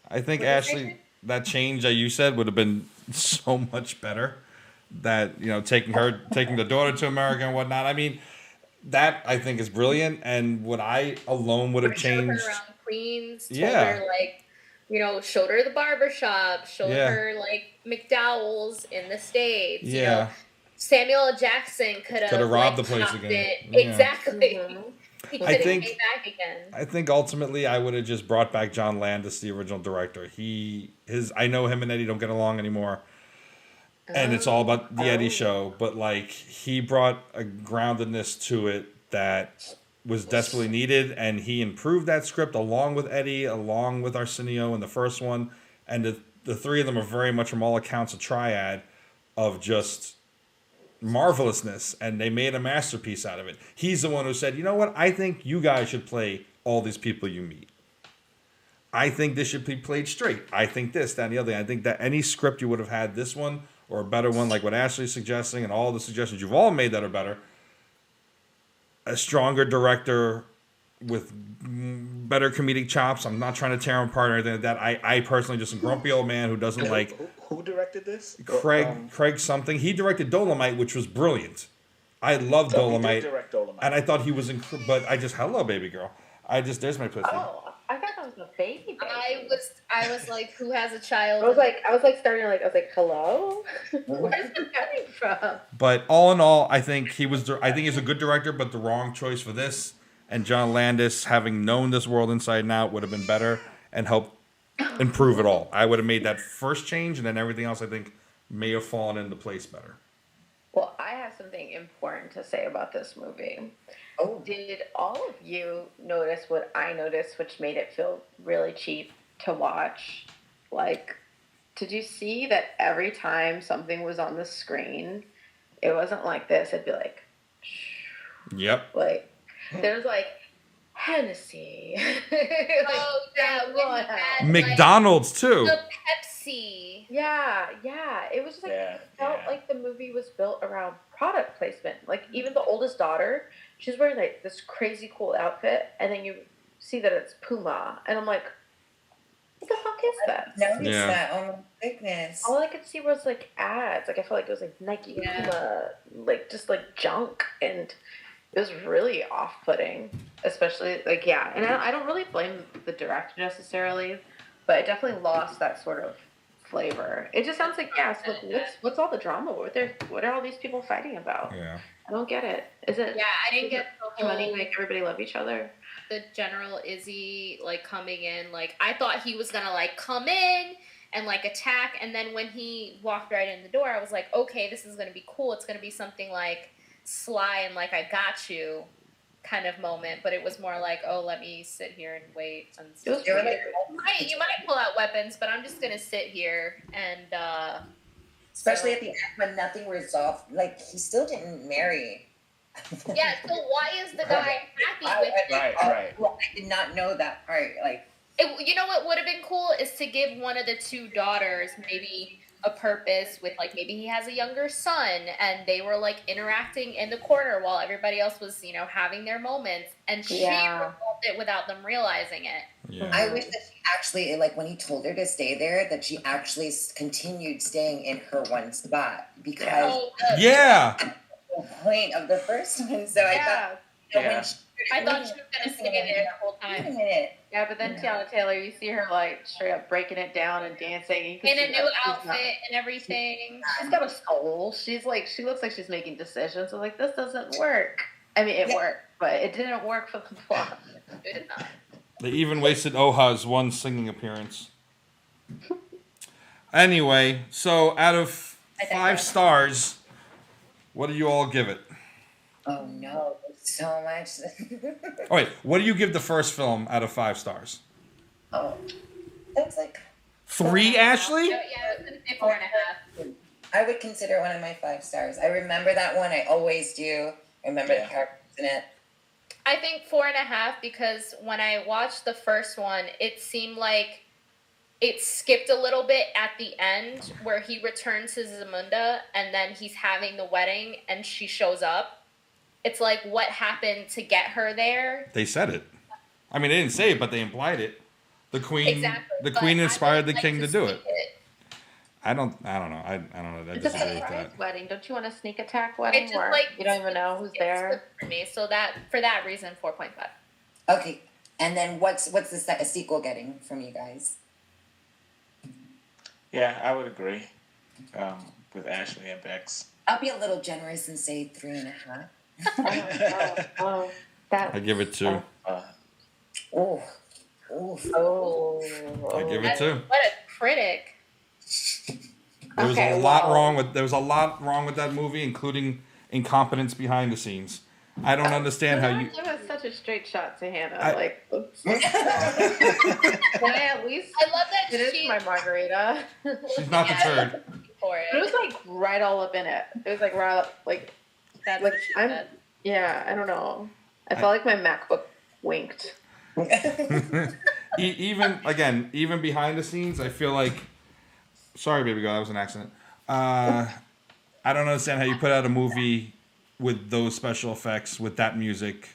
I think Ashley, that change that you said would have been so much better. That taking the daughter to America and whatnot. I mean, that I think is brilliant. And what I alone would have changed. Showed her around Queens. Told her showed her the barbershop. Showed her like McDowell's in the States. Yeah. Samuel L. Jackson could have robbed the place again. Yeah. Exactly. He could have came back again. I think ultimately I would have just brought back John Landis, the original director. I know him and Eddie don't get along anymore. And it's all about the Eddie show, but like he brought a groundedness to it that was desperately needed, and he improved that script along with Eddie, along with Arsenio in the first one, and the three of them are very much from all accounts a triad of just marvelousness, and they made a masterpiece out of it. He's the one who said, you know what, I think you guys should play all these people you meet. I think this should be played straight. I think this, that, and the other thing. I think that any script you would have had this one, or a better one like what Ashley's suggesting, and all the suggestions you've all made that are better, a stronger director with better comedic chops. I'm not trying to tear him apart or anything like that. I personally just a grumpy old man who doesn't like... Who directed this? Craig something. He directed Dolomite, which was brilliant. I love Dolomite. He did direct Dolomite. And I thought he was... but I just... Hello, baby girl. There's my pussy. Oh, I thought that was a baby. I was like, who has a child? I was like hello? Where's it coming from? But all in all, I think he's a good director, but the wrong choice for this. And John Landis, having known this world inside and out, would have been better and helped improve it all. I would have made that first change, and then everything else I think may have fallen into place better. Well, I have something important to say about this movie. Oh. Did all of you notice what I noticed, which made it feel really cheap to watch? Like, did you see that every time something was on the screen, it wasn't like this? It'd be like, yep. Like, there's like Hennessy. Oh, yeah. McDonald's too. The Pepsi. Yeah. It was just like, it felt like the movie was built around product placement. Like, even the oldest daughter, she's wearing like this crazy cool outfit, and then you see that it's Puma, and I'm like, what the fuck is that? Notice that. Oh my goodness. All I could see was like ads. Like, I felt like it was like Nike, Puma, like just like junk, and it was really off-putting. Especially like, and I don't really blame the director necessarily, but it definitely lost that sort of flavor. It just sounds like, so what's all the drama? What are all these people fighting about? Yeah, I don't get it. Is it? Yeah, I didn't get the whole money make everybody love each other. The General Izzy like coming in. Like, I thought he was gonna like come in and like attack, and then when he walked right in the door, I was like, okay, this is gonna be cool. It's gonna be something like Sly and like I got you kind of moment, but it was more like, oh, let me sit here and wait. And you might pull out weapons, but I'm just gonna sit here and especially at the end when nothing resolved. Like, he still didn't marry. Yeah, so why is the guy happy with it? Right. Well, I did not know that part. Like, you know what would have been cool is to give one of the two daughters maybe a purpose with, like, maybe he has a younger son and they were like interacting in the corner while everybody else was, you know, having their moments, and she resolved it without them realizing it. Yeah. I wish that she actually, like, when he told her to stay there, that she actually continued staying in her one spot, because yeah. the point of the first one. So I thought, I thought she was gonna stay there the whole time. Wait a minute. Yeah, but then Tiana Taylor, you see her like straight up breaking it down and dancing. In a new outfit and everything. She's got a soul. She looks like she's making decisions. I'm like, this doesn't work. I mean, it worked, but it didn't work for the plot. It did not. They even wasted Oha's one singing appearance. Anyway, so out of 5 stars, what do you all give it? Oh no, so much. Oh wait, what do you give the first film out of 5 stars? Oh, that's like 3, Ashley? Yeah, it was gonna say 4.5. I would consider it one of my 5 stars. I remember that one. I always do. I remember the characters in it. I think 4.5 because when I watched the first one, it seemed like it skipped a little bit at the end where he returns to Zamunda and then he's having the wedding and she shows up. It's like, what happened to get her there? They said it. I mean, they didn't say it, but they implied it. The queen, the queen inspired the king to do it. I don't know. I don't know. I It's a disagree with surprise that. wedding. Don't you want a sneak attack wedding It's just where like you don't even know who's there? For me, so that for that reason, 4.5. Okay, and then what's the sequel getting from you guys? Yeah, I would agree with Ashley and Bex. I'll be a little generous and say 3.5. I give it 2. Oh. I give it 2. What a critic! There was a lot wrong with that movie, including incompetence behind the scenes. I don't understand how you. Give us such a straight shot to Hannah. Oops. I at least love that finish my margarita. She's not the turd. For it. It was like right all up in it. It was like right up, like That's like what she I'm. said. Yeah, I don't know. I felt like my MacBook winked. Even behind the scenes, I feel like. Sorry, baby girl, that was an accident. I don't understand how you put out a movie with those special effects, with that music.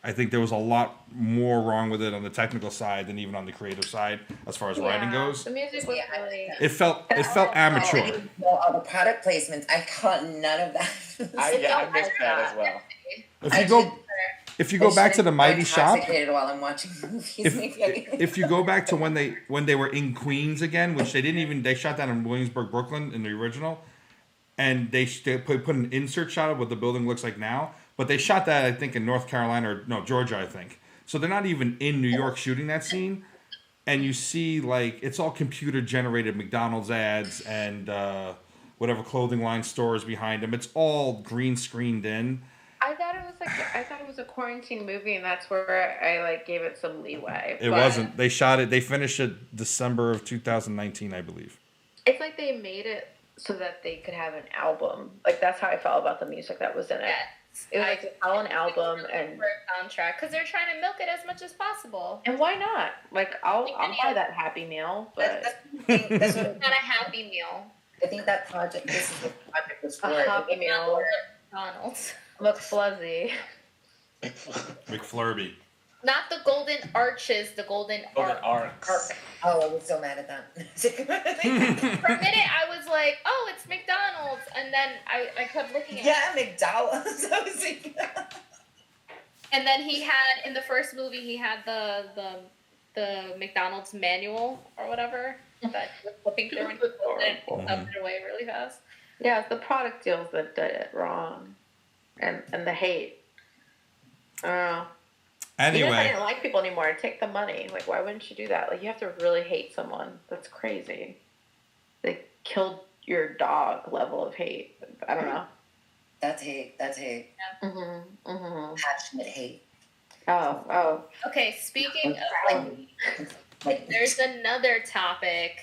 I think there was a lot more wrong with it on the technical side than even on the creative side, as far as writing goes. The music was really. It felt amateur. All the product placements, I caught none of that. I missed that as well. If you go back to the Mighty Shop, while I'm watching movies, if you go back to when they were in Queens again, which they shot that in Williamsburg, Brooklyn in the original, and they put an insert shot of what the building looks like now, but they shot that I think in North Carolina Georgia, I think. So they're not even in New York shooting that scene, and you see like it's all computer generated McDonald's ads and whatever clothing line stores behind them. It's all green screened in. I thought it was a quarantine movie, and that's where I gave it some leeway. It wasn't. They shot it. They finished it December of 2019, I believe. It's like they made it so that they could have an album. Like that's how I felt about the music that was in it. It was like to sell an album and for a soundtrack because they're trying to milk it as much as possible. and why not? Like I'll buy that Happy Meal, but That's what Not a Happy Meal. I think that project. This is what the project was for. a Happy Meal McDonald's. McFluzzy. McFlurby. Not the golden arches, the golden Golden arcs. arcs. Oh, I was so mad at that. For a minute, I was like, "Oh, it's McDonald's," and then I kept looking at Yeah, McDonald's. I was like, And then he had in the first movie he had the McDonald's manual or whatever that was flipping through and stuffed it away really fast. Yeah, it's the product deals that did it wrong, and the hate. I don't know. Even if I Anyway, didn't like people anymore, I'd take the money. Like, why wouldn't you do that? Like, you have to really hate someone. That's crazy. They killed your dog level of hate. I don't know. that's hate. That's hate. Passionate hate. Oh. Okay, speaking of Like, there's another topic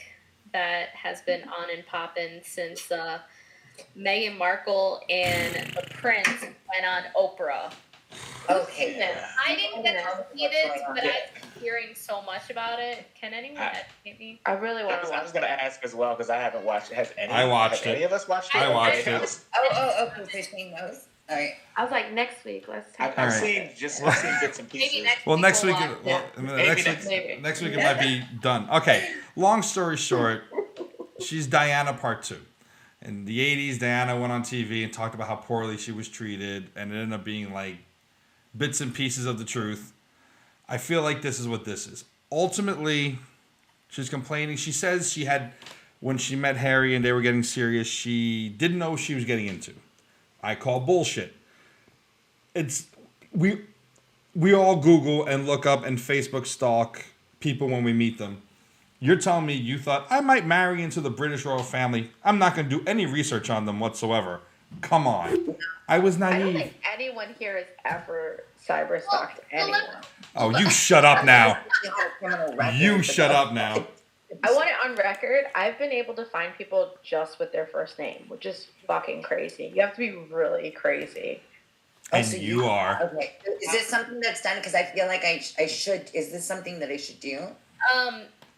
that has been on and popping since Meghan Markle and the Prince went on Oprah. okay. I didn't get to see this, but I've been hearing so much about it. Can anyone educate me? I really want to I watch was gonna ask as well because I haven't watched it. I watched Any it. of us watched it? I watched Okay. it. Oh, okay. So Sheyne knows. All right. I was like, next week, let's talk I've All right. seen bits and pieces. Maybe next well, week next we'll week, watch it. next week it might be done. Okay. Long story short, she's Diana Part 2. In the 80s, Diana went on TV and talked about how poorly she was treated, and it ended up being like bits and pieces of the truth. I feel like this is what this is. Ultimately, she's complaining. She says she had, when she met Harry and they were getting serious, she didn't know what she was getting into. I call bullshit. It's we all Google and look up and Facebook stalk people when we meet them. You're telling me you thought I might marry into the British royal family. I'm not going to do any research on them whatsoever. Come on. I was I don't naive. think anyone here has ever cyber stalked anyone. Oh, you shut up now. She had a criminal record, You but shut up now. I want it on record. I've been able to find people just with their first name, which is fucking crazy. You have to be really crazy. And so you are. Okay. Is this something that's done? Because I feel like I should. Is this something that I should do?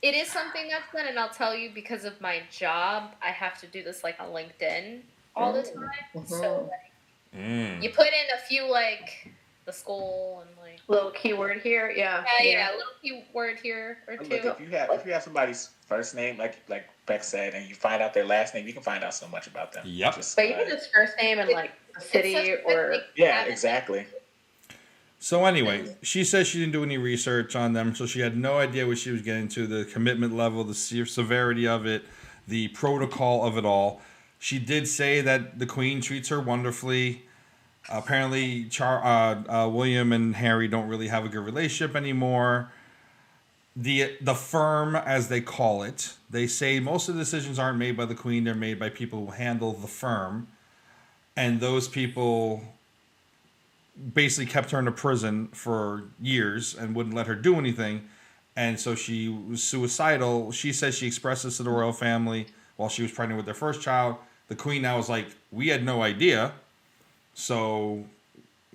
It is something that's done, and I'll tell you because of my job, I have to do this like on LinkedIn all the time. So like, you put in a few like the school and like Little keyword here, yeah. a little keyword here or two. Look, if you have somebody's first name, like Beck said, and you find out their last name, you can find out so much about them. Yep. But even just first name and like the city It's such a or good thing. Yeah, exactly. So anyway, she says she didn't do any research on them, so she had no idea what she was getting to, the commitment level, the severity of it, the protocol of it all. She did say that the Queen treats her wonderfully. Apparently, William and Harry don't really have a good relationship anymore. The firm, as they call it, they say most of the decisions aren't made by the Queen, they're made by people who handle the firm. And those people basically kept her in a prison for years and wouldn't let her do anything. And so she was suicidal. She says she expressed this to the royal family while she was pregnant with their first child. The Queen now was like, we had no idea. So,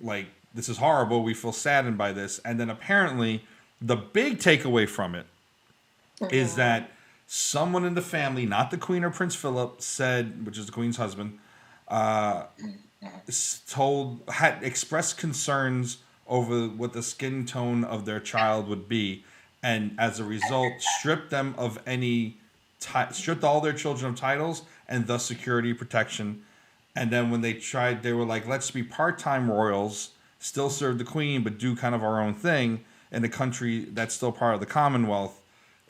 like, this is horrible. We feel saddened by this. And then apparently the big takeaway from it is that someone in the family, not the Queen or Prince Philip, said, which is the Queen's husband, had expressed concerns over what the skin tone of their child would be, and as a result stripped all their children of titles and thus security protection. And then when they tried, they were like, let's be part-time royals, still serve the Queen, but do kind of our own thing in a country that's still part of the Commonwealth.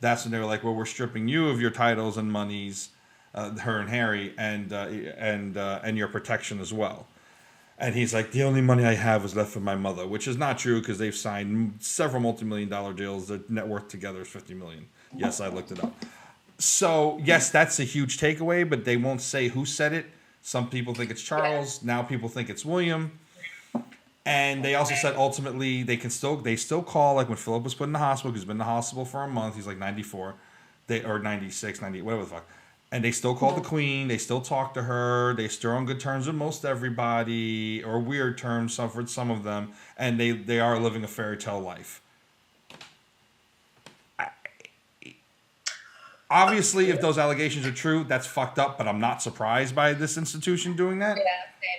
That's when they were like, well, we're stripping you of your titles and monies, her and Harry, and your protection as well. And he's like, the only money I have is left for my mother, which is not true because they've signed several multi-million-dollar deals. Their net worth together is $50 million. Yes, I looked it up. So, yes, that's a huge takeaway, but they won't say who said it. Some people think it's Charles. Now people think it's William. And they also said ultimately they still call, like when Philip was put in the hospital, because he's been in the hospital for a month. He's like 94, or 96, 90, whatever the fuck. And they still call the queen. They still talk to her. They still on good terms with most everybody, or weird terms for some of them. And they are living a fairy tale life. Obviously, if those allegations are true, that's fucked up. But I'm not surprised by this institution doing that. Yeah,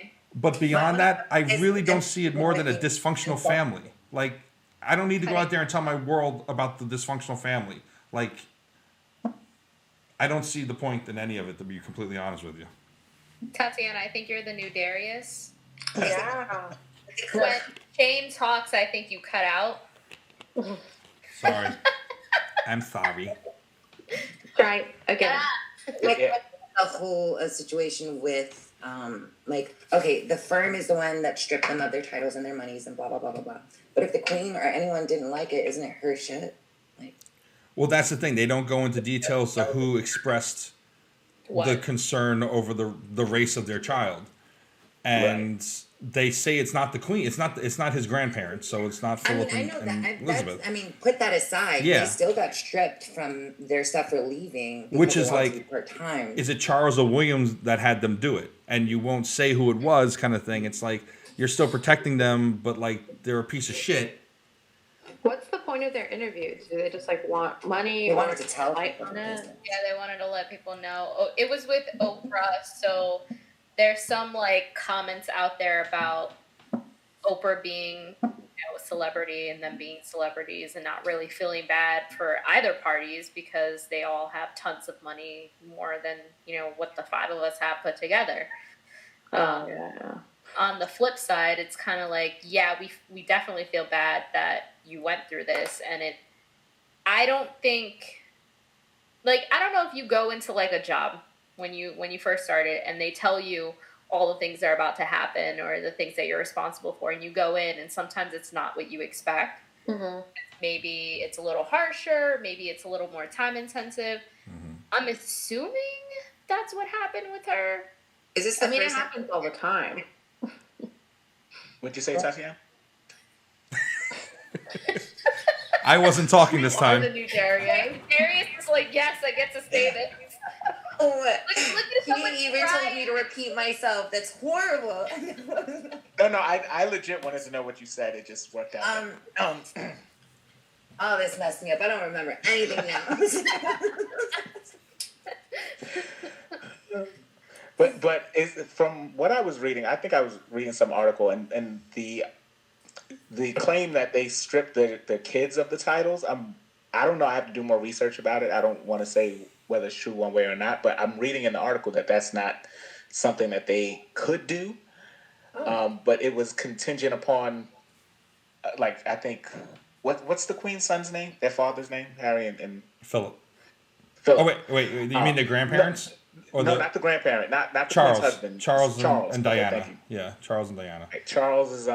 same. But beyond that, I really don't see it more than a dysfunctional family. Like, I don't need to go out there and tell my world about the dysfunctional family. Like, I don't see the point in any of it, to be completely honest with you. Tatiana, I think you're the new Darius. Yeah. When Sheyne talks, I think you cut out. Sorry. I'm sorry. Try again. Like a whole situation with okay, the firm is the one that stripped them of their titles and their monies and blah blah blah blah blah. But if the queen or anyone didn't like it, isn't it her shit? Like, well, that's the thing. They don't go into details of who expressed the concern over the race of their child, and they say it's not the queen. It's not his grandparents. So it's not Philip and Elizabeth. Put that aside. Yeah. They still got stripped from their stuff for leaving. Which is like, part-time. Is it Charles or Williams that had them do it? And you won't say who it was, kind of thing. It's like you're still protecting them, but like they're a piece of shit. What's the point of their interviews? Do they just like want money? They wanted to tell light people. on it? Yeah, they wanted to let people know. Oh, it was with Oprah, so there's some like comments out there about Oprah being a celebrity and them being celebrities and not really feeling bad for either parties because they all have tons of money, more than what the five of us have put together. Yeah. On the flip side, it's kind of like, yeah, we definitely feel bad that you went through this, and I don't know if you go into like a job when you first started and they tell you all the things that are about to happen or the things that you're responsible for, and you go in and sometimes it's not what you expect. Mm-hmm. Maybe it's a little harsher, maybe it's a little more time intensive. Mm-hmm. I'm assuming that's what happened with her. Is this the It first happens all the time. What'd you say, Tatiana? I wasn't talking this Or time. the new Darius. Darius is like, yes, I get to say this. look at someone he even told me to repeat myself. That's horrible. No, I legit wanted to know what you said. It just worked out. Oh, this messed me up. I don't remember anything now. But from what I was reading, I think I was reading some article, and the claim that they stripped the kids of the titles, I don't know. I have to do more research about it. I don't want to say whether it's true one way or not, but I'm reading in the article that that's not something that they could do. But it was contingent upon, I think, what's the Queen's son's name? Their father's name? Harry and Philip. Philip. Oh wait. You mean the grandparents? No, not the grandparent. Not the Charles. Queen's husband. Charles and Okay, Diana. thank you. Yeah, Charles and Diana. Right, Charles is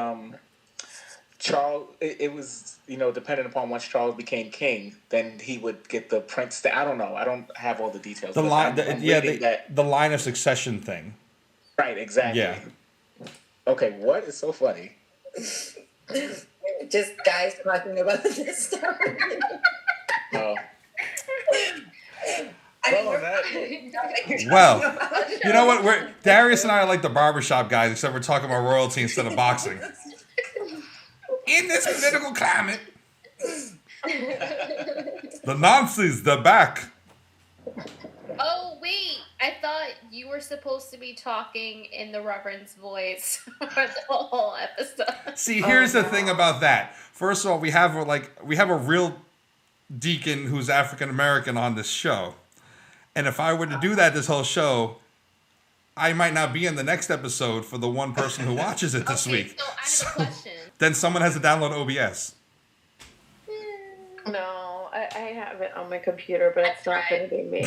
Charles. It was depending upon once Charles became king, then he would get the prince. I don't know. I don't have all the details. The line, the line of succession thing. Right. Exactly. Yeah. Okay. What is so funny? Just guys talking about this stuff. Oh. Well, you know what? Darius and I are like the barbershop guys, except we're talking about royalty instead of boxing. In this political climate, the Nazis, they're back. Oh, wait. I thought you were supposed to be talking in the Reverend's voice for the whole episode. See, here's the thing about that. First of all, we have a real deacon who's African American on this show. And if I were to do that this whole show, I might not be in the next episode for the one person who watches it this week. So I have a question. Then someone has to download OBS. No, I have it on my computer, but it's not going to be me.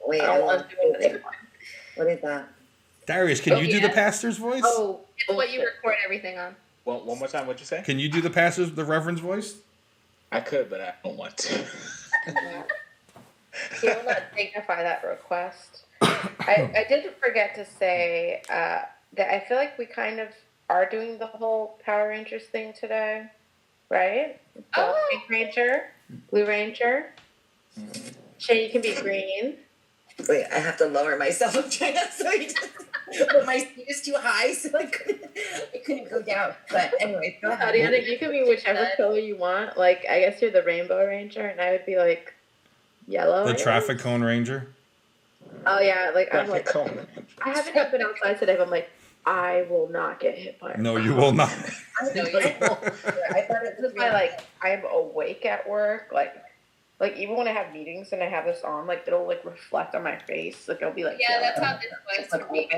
Wait, I'll do it anymore. What is that? Darius, can you do the pastor's voice? Oh, It's what you record everything on. Well, one more time. What'd you say? Can you do the Reverend's voice? I could, but I don't want to. He will not dignify that request. I did forget to say that I feel like we kind of are doing the whole Power Rangers thing today, right? So Pink Ranger, Blue Ranger. Shane, you can be green. Wait, I have to lower myself. I'm trying to, sorry, but my seat is too high, so I couldn't go down. But anyway, go ahead. Ariana, you can be whichever color you want. Like, I guess you're the Rainbow Ranger, and I would be like yellow. The traffic cone ranger. Oh yeah, like I'm like, Cone. I haven't even been outside today, but I'm like, I will not get hit by a No, car. you will not. No, you won't. I thought it This is why, like, I'm awake at work. Like even when I have meetings and I have this on, like it'll like reflect on my face. Like it'll be like, Yeah, that's yellow. how this was for me.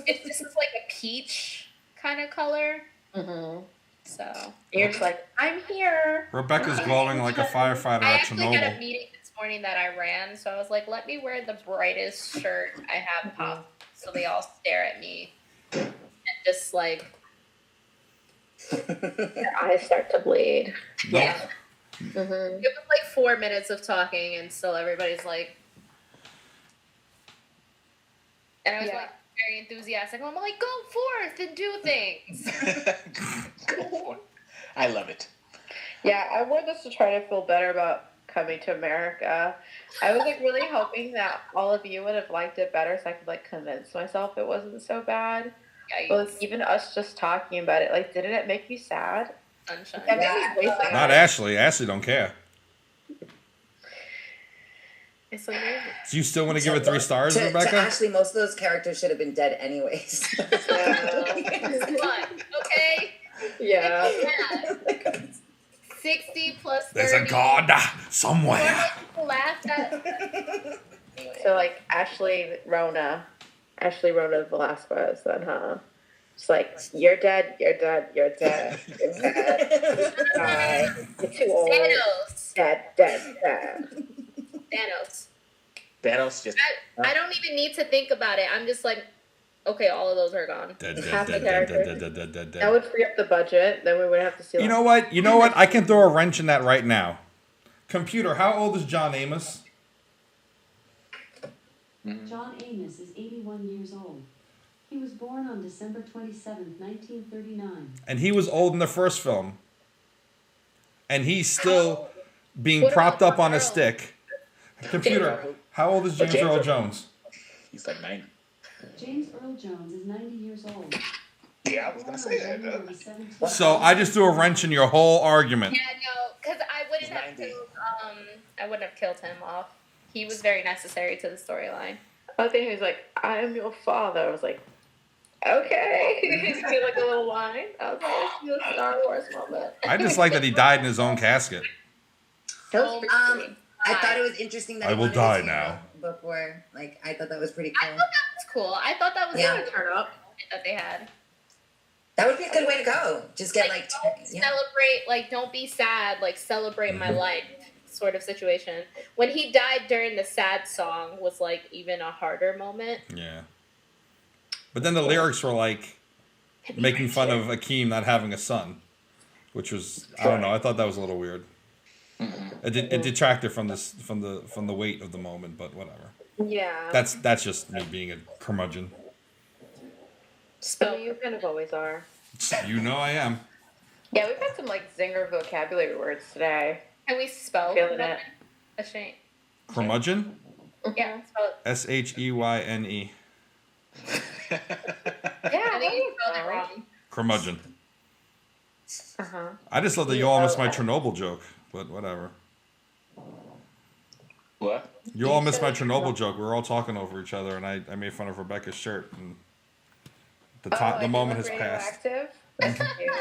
This is like a peach kind of color. Mm-hmm. So You're just like, I'm here. Rebecca's glowing like a firefighter I at actually had a Chernobyl. meeting this morning that I ran, so I was like, let me wear the brightest shirt I have possible, so they all stare at me and just like Your eyes start to bleed. yeah. Mm-hmm. It was like 4 minutes of talking, and still everybody's like, and I was Yeah. like very enthusiastic. I'm like, go forth and do things. Go for it. I love it. Yeah, I wore this to try to feel better about coming to America. I was like really hoping that all of you would have liked it better, so I could like convince myself it wasn't so bad. But like, even us just talking about it, like, didn't it make you sad? Sunshine. That made me way sad. Not Ashley. Ashley don't care. It's like Do you still want to give it 3 stars, to Rebecca? Ashley, most of those characters should have been dead anyways. come on, okay? Yeah. Yeah. 60 plus 30. There's a god somewhere. People laughed at. Anyway. So like Ashley Rona Velasquez, then, huh? It's like, you're dead, you're dead, you're dead, you're dead. You're too old. Thanos. Dead. Thanos just. I don't even need to think about it. I'm just like, okay, all of those are gone. Dead. That would free up the budget. Then we wouldn't have to see. You know what? You know what? I can throw a wrench in that right now. Computer, how old is John Amos? John Amos is 81 years old. He was born on December 27, 1939. And he was old in the first film. And he's still being What propped about up on a Earl? stick. Computer, how old is James James Earl Earl. Jones? He's like 90. James Earl Jones is 90 years old. Yeah, I was gonna say that. January 17th. So I just threw a wrench in your whole argument. Yeah, no, because I wouldn't have 90. killed. I wouldn't have killed him off. He was very necessary to the storyline. I think he was like, I am your father. I was like, okay. He did like a little line. I was like, this is a Star Wars moment. I just like that he died in his own casket. That was pretty I thought it was interesting that I he will wanted die to now. Before, like, I thought that was pretty I cool. thought that was cool. I thought that was Yeah. a good turn up that they had. That would be a good way to go. Just get like, don't celebrate, like, don't be sad, like, celebrate my life sort of situation. When he died during the sad song was, like, even a harder moment. Yeah. But then the lyrics were like making fun of Akeem not having a son, which was, I don't know, I thought that was a little weird. It detracted from the weight of the moment, but whatever. Yeah. That's just me being a curmudgeon. So you kind of always are. You know I am. Yeah, we've had some like zinger vocabulary words today. Can we spell Feeling it. a Sheyne? Curmudgeon? Yeah, spell it. Sheyne. Yeah, I think you spelled it wrong. Curmudgeon. Uh-huh. I just love that you all missed my Chernobyl joke, but whatever. What? You all missed my Chernobyl joke. We were all talking over each other, and I made fun of Rebecca's shirt, and the moment has passed. That's cute.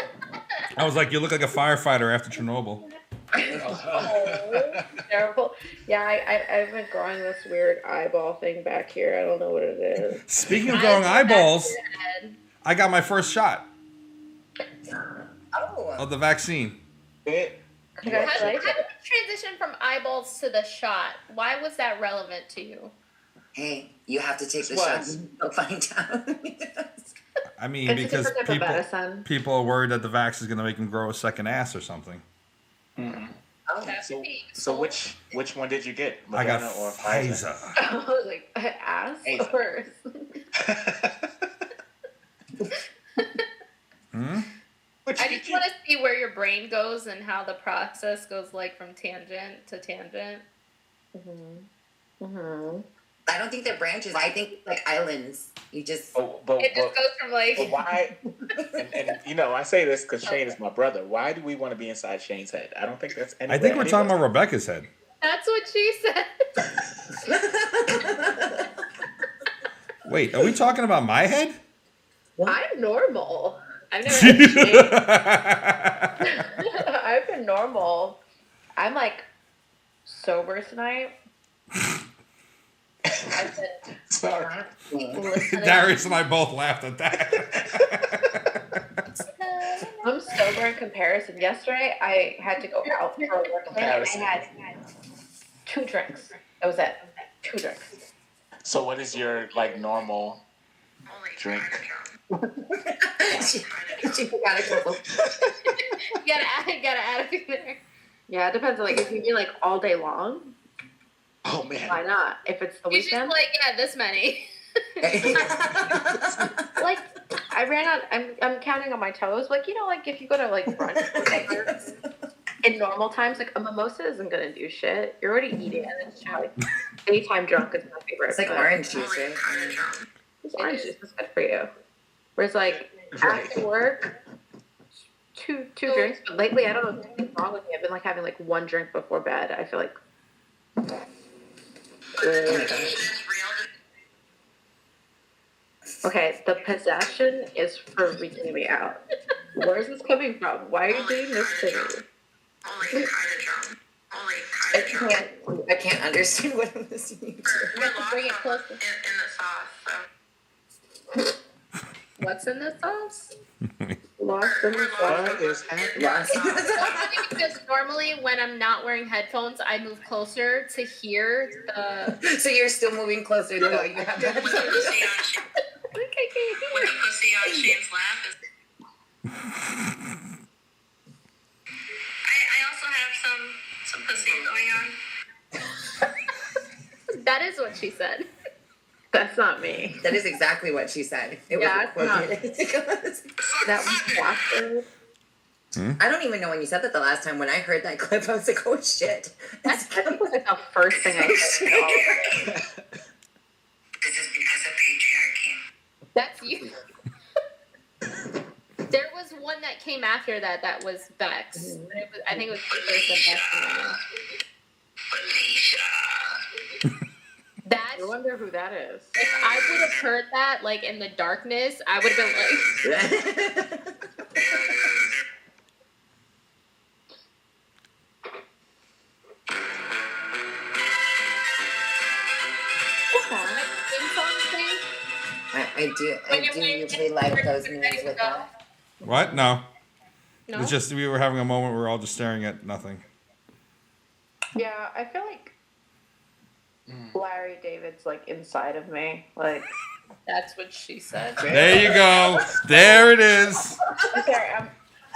I was like, you look like a firefighter after Chernobyl. Oh, terrible. Yeah, I've been growing this weird eyeball thing back here. I don't know what it is. Speaking of growing eyeballs, Head. I got my first shot oh, of the vaccine. How did Congratulations. we transition from eyeballs to the shot? Why was that relevant to you? hey, you have to take the What? shot. You'll find out. I mean, It's a because different type of medicine. people are worried that the vax is going to make them grow a second ass or something. Oh, That So, would be so cool. which one did you get? I got Moderna or Pfizer. I was like, ass Hey. first. Which I did just you? want to see where your brain goes and how the process goes, like from tangent to tangent. Mm-hmm. I don't think they're branches. I think it's like islands. You just. It just goes from like. But why? And you know, I say this because Sheyne is my brother. Why do we want to be inside Shayne's head? I don't think that's. I think we're talking about Rebecca's head. That's what she said. Wait, are we talking about my head? I'm normal. I've never had shit. I've been normal. I'm like sober tonight. I've been Sorry. listening. Darius and I both laughed at that. I'm sober in comparison. Yesterday, I had to go out for a work thing, and I had 2 drinks. That was it. 2 drinks. So what is your like normal drink? she got a couple. gotta add a few there. Yeah, it depends. Like, if you mean like all day long, Oh man. why not? If it's the You just weekend, like, yeah, this many. like I ran out. I'm counting on my toes. Like, you know, like if you go to like brunch or whatever, in normal times, like a mimosa isn't gonna do shit. You're already eating, and it's just like daytime drunk is my favorite. It's like but orange juice, right? It's orange juice is good for you. Whereas like after work, two drinks. But lately, I don't know what's wrong with me. I've been like having like 1 drink before bed. I feel like. Okay, the possession is freaking me out. Where is this coming from? Why are you doing this to me? I can't understand what I'm listening to. Bring it closer. In the sauce, so. What's in the sauce? Lost in the sauce. What is happening? Because normally when I'm not wearing headphones, I move closer to hear the. So you're still moving closer though. You have that. When the pussy on Shayne's lap is. I also have some pussy going on. That is what she said. That's not me. That is exactly what she said. It Yeah, was That was bastard. I don't even know when you said that the last time. When I heard that clip, I was like, "Oh shit!" I think was like the first thing I said. This is because of patriarchy. That's you. There was one that came after that was Vax. But it was, I think it was the first and Felicia. That's, I wonder who that is. if I would have heard that, like, in the darkness, I would have been like... I do usually like those movies with that. What? No. No? It's just we were having a moment where we were all just staring at nothing. Yeah, I feel like Larry David's like inside of me. Like, That's what she said. There you go. There it is. sorry,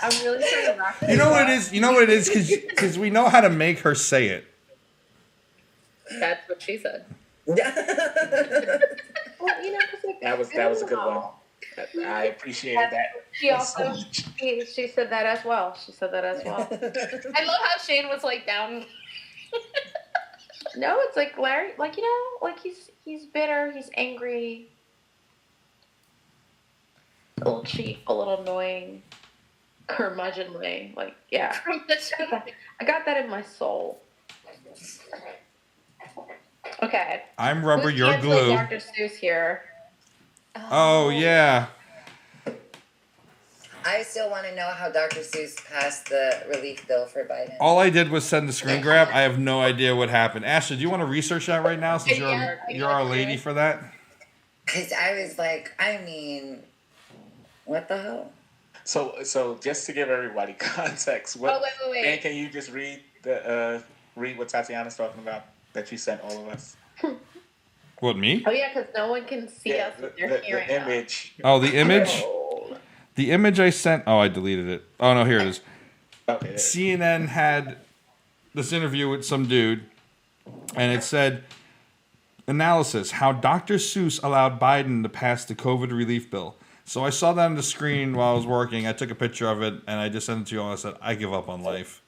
I'm really trying to rock. You know what it is? You know what it is? Because we know how to make her say it. That's what she said. Well, you know, 'cause, like, That was a good one. I appreciated that. She also she said that as well. She said that as well. I love how Sheyne was like down. No, it's like Larry, like, you know, like he's bitter, he's angry, a little cheap, a little annoying, curmudgeonly. Like, yeah, I got that in my soul. Okay. I'm rubber, Who's you're canceling glue. Dr. Seuss here. Oh, yeah. I still want to know how Dr. Seuss passed the relief bill for Biden. All I did was send the screen grab. I have no idea what happened. Ashley, do you want to research that right now since you're our lady for that? Because I was like, I mean, what the hell? So just to give everybody context, wait. And can you just read what Tatiana's talking about that you sent all of us? What, me? Oh, yeah, because no one can see us if they're hearing the image. Oh, the image? Oh. The image I sent. Oh, I deleted it. Oh, no, here it is. Okay. CNN had this interview with some dude, and it said, analysis, how Dr. Seuss allowed Biden to pass the COVID relief bill. So I saw that on the screen while I was working. I took a picture of it, and I just sent it to you all. I said, I give up on life.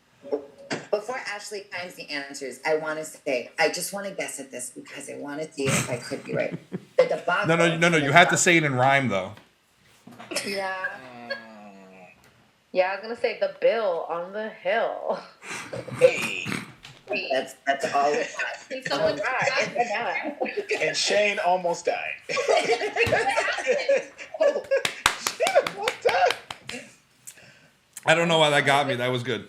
Before Ashley finds the answers, I want to say, I just want to guess at this because I want to see if I could be right. The debacle. No. You have to say it in rhyme though. Yeah. Yeah, I was gonna say the bill on the hill. Hey. That's all. Can someone Right. And Sheyne almost died. Sheyne almost died. I don't know why that got me. That was good.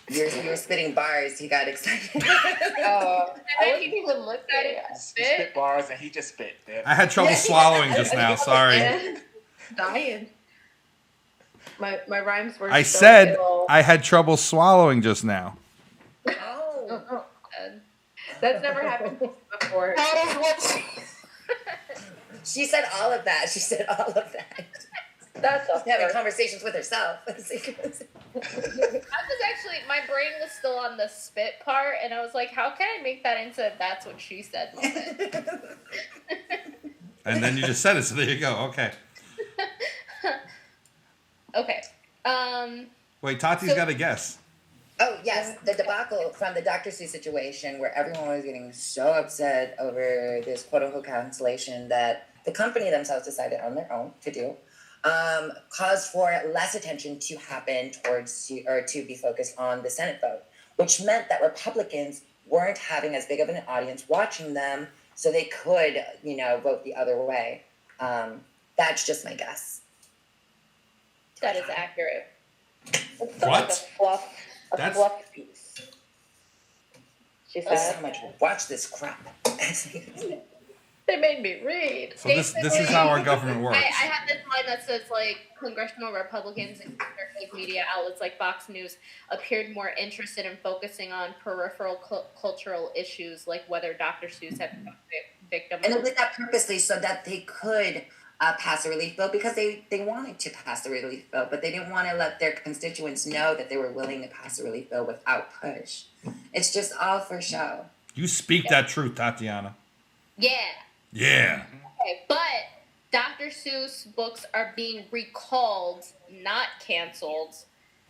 You were spitting bars. He got excited. I wasn't even looking at it. He spit bars and he just spit. I had trouble swallowing just now. Sorry. Dying. My rhymes were. I so said ill. I had trouble swallowing just now. Oh. That's never happened before. That is what She said all of that. That's She's having conversations with herself. I was actually, my brain was still on the spit part, and I was like, how can I make that into that's what she said moment? And then you just said it, so there you go. Okay. Okay. Wait, Tati's got a guess. Oh, yes, the debacle from the Dr. Seuss situation where everyone was getting so upset over this quote-unquote cancellation that the company themselves decided on their own to do, caused for less attention to happen to be focused on the Senate vote, which meant that Republicans weren't having as big of an audience watching them, so they could, vote the other way. That's just my guess. That is accurate. What? A That's- fluff piece. She That's said. how much watch this crap. They made me read. So this is how our government works. I have this line that says, like, congressional Republicans and conservative media outlets like Fox News appeared more interested in focusing on peripheral cultural issues, like whether Dr. Seuss had been a victim. And it was that purposely so that they could pass a relief bill because they wanted to pass the relief bill, but they didn't want to let their constituents know that they were willing to pass a relief bill without push. It's just all for show. You speak that truth, Tatiana. Yeah. Yeah. Okay, but Dr. Seuss books are being recalled, not canceled.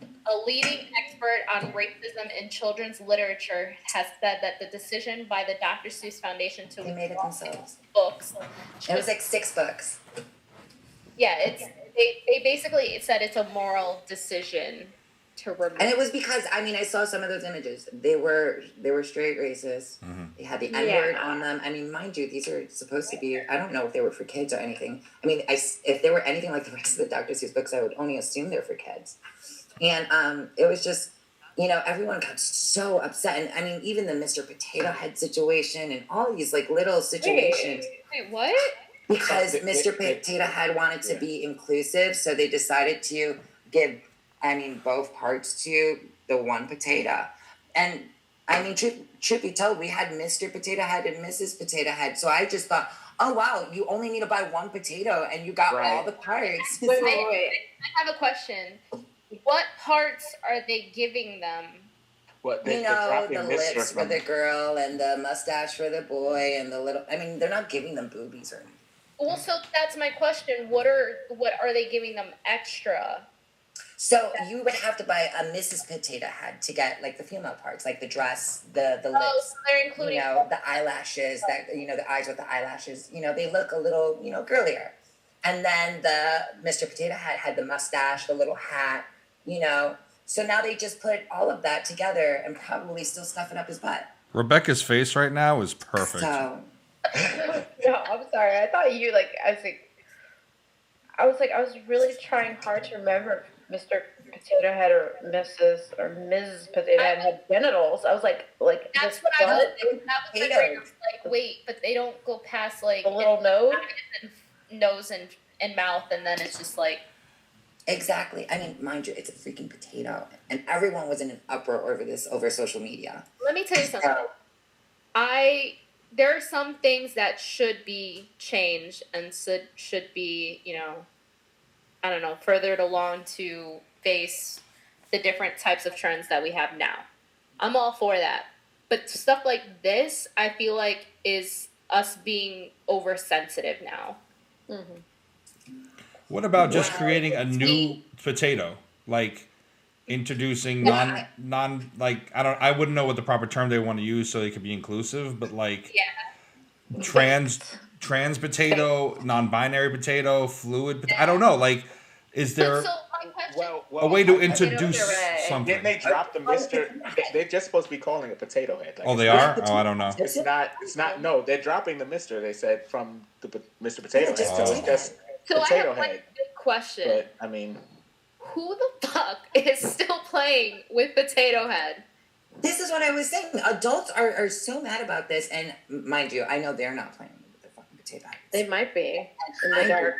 A leading expert on racism in children's literature has said that the decision by the Dr. Seuss Foundation to They made it themselves. books. It was like 6 books. Yeah, they basically said it's a moral decision to remove. And it was because I saw some of those images. They were straight racist. Mm-hmm. They had the N-word on them. Mind you, these are supposed to be. I don't know if they were for kids or anything. If they were anything like the rest of the Dr. Seuss books, I would only assume they're for kids. And it was just, everyone got so upset. And even the Mr. Potato Head situation and all these like little situations. Wait, what? Because Mr. Potato Head wanted to be inclusive, so they decided to give, both parts to the one potato. And, truth be told, we had Mr. Potato Head and Mrs. Potato Head. So I just thought, oh, wow, you only need to buy one potato and you got all the parts. Wait. I have a question. What parts are they giving them? What, the lips for the girl and the mustache for the boy and the little... they're not giving them boobies or anything. Well, so that's my question. What are they giving them extra? So you would have to buy a Mrs. Potato Head to get like the female parts, like the dress, the lips. Oh, so they're including the eyelashes, the eyes with the eyelashes. They look a little, girlier. And then the Mr. Potato Head had the mustache, the little hat, So now they just put all of that together and probably still stuff it up his butt. Rebecca's face right now is perfect. So No, I'm sorry. I thought you I was really trying hard to remember if Mr. Potato Head or Mrs. or Ms. Potato Head had genitals. I was like that's this what I was butt thinking. That was my brain. I was like, wait, but they don't go past like a little nose. Nose and mouth, and then it's just like. Exactly. Mind you, it's a freaking potato, and everyone was in an uproar over this over social media. Let me tell you something. There are some things that should be changed and should be, I don't know, furthered along to face the different types of trends that we have now. I'm all for that. But stuff like this, I feel like is us being oversensitive now. Mm-hmm. What about just creating a new potato? Like, introducing Yeah, I wouldn't know what the proper term they want to use so they could be inclusive, but like Yeah. trans potato, non-binary potato, fluid. I don't know. Like, is there So my question. a way to I- introduce Puree. something? Didn't they drop the Mister? They're just supposed to be calling it potato head. Like, Oh, it's they not- are. Oh, I don't know. It's not. It's not. No, they're dropping the Mister. They said from the Mr. Potato Head. just So it's potato just So I potato have one head. big question. But I mean, Who the fuck is still playing with Potato Head? this is what I was saying. Adults are so mad about this, and mind you, I know they're not playing with the fucking potato heads. They might be in the I dark.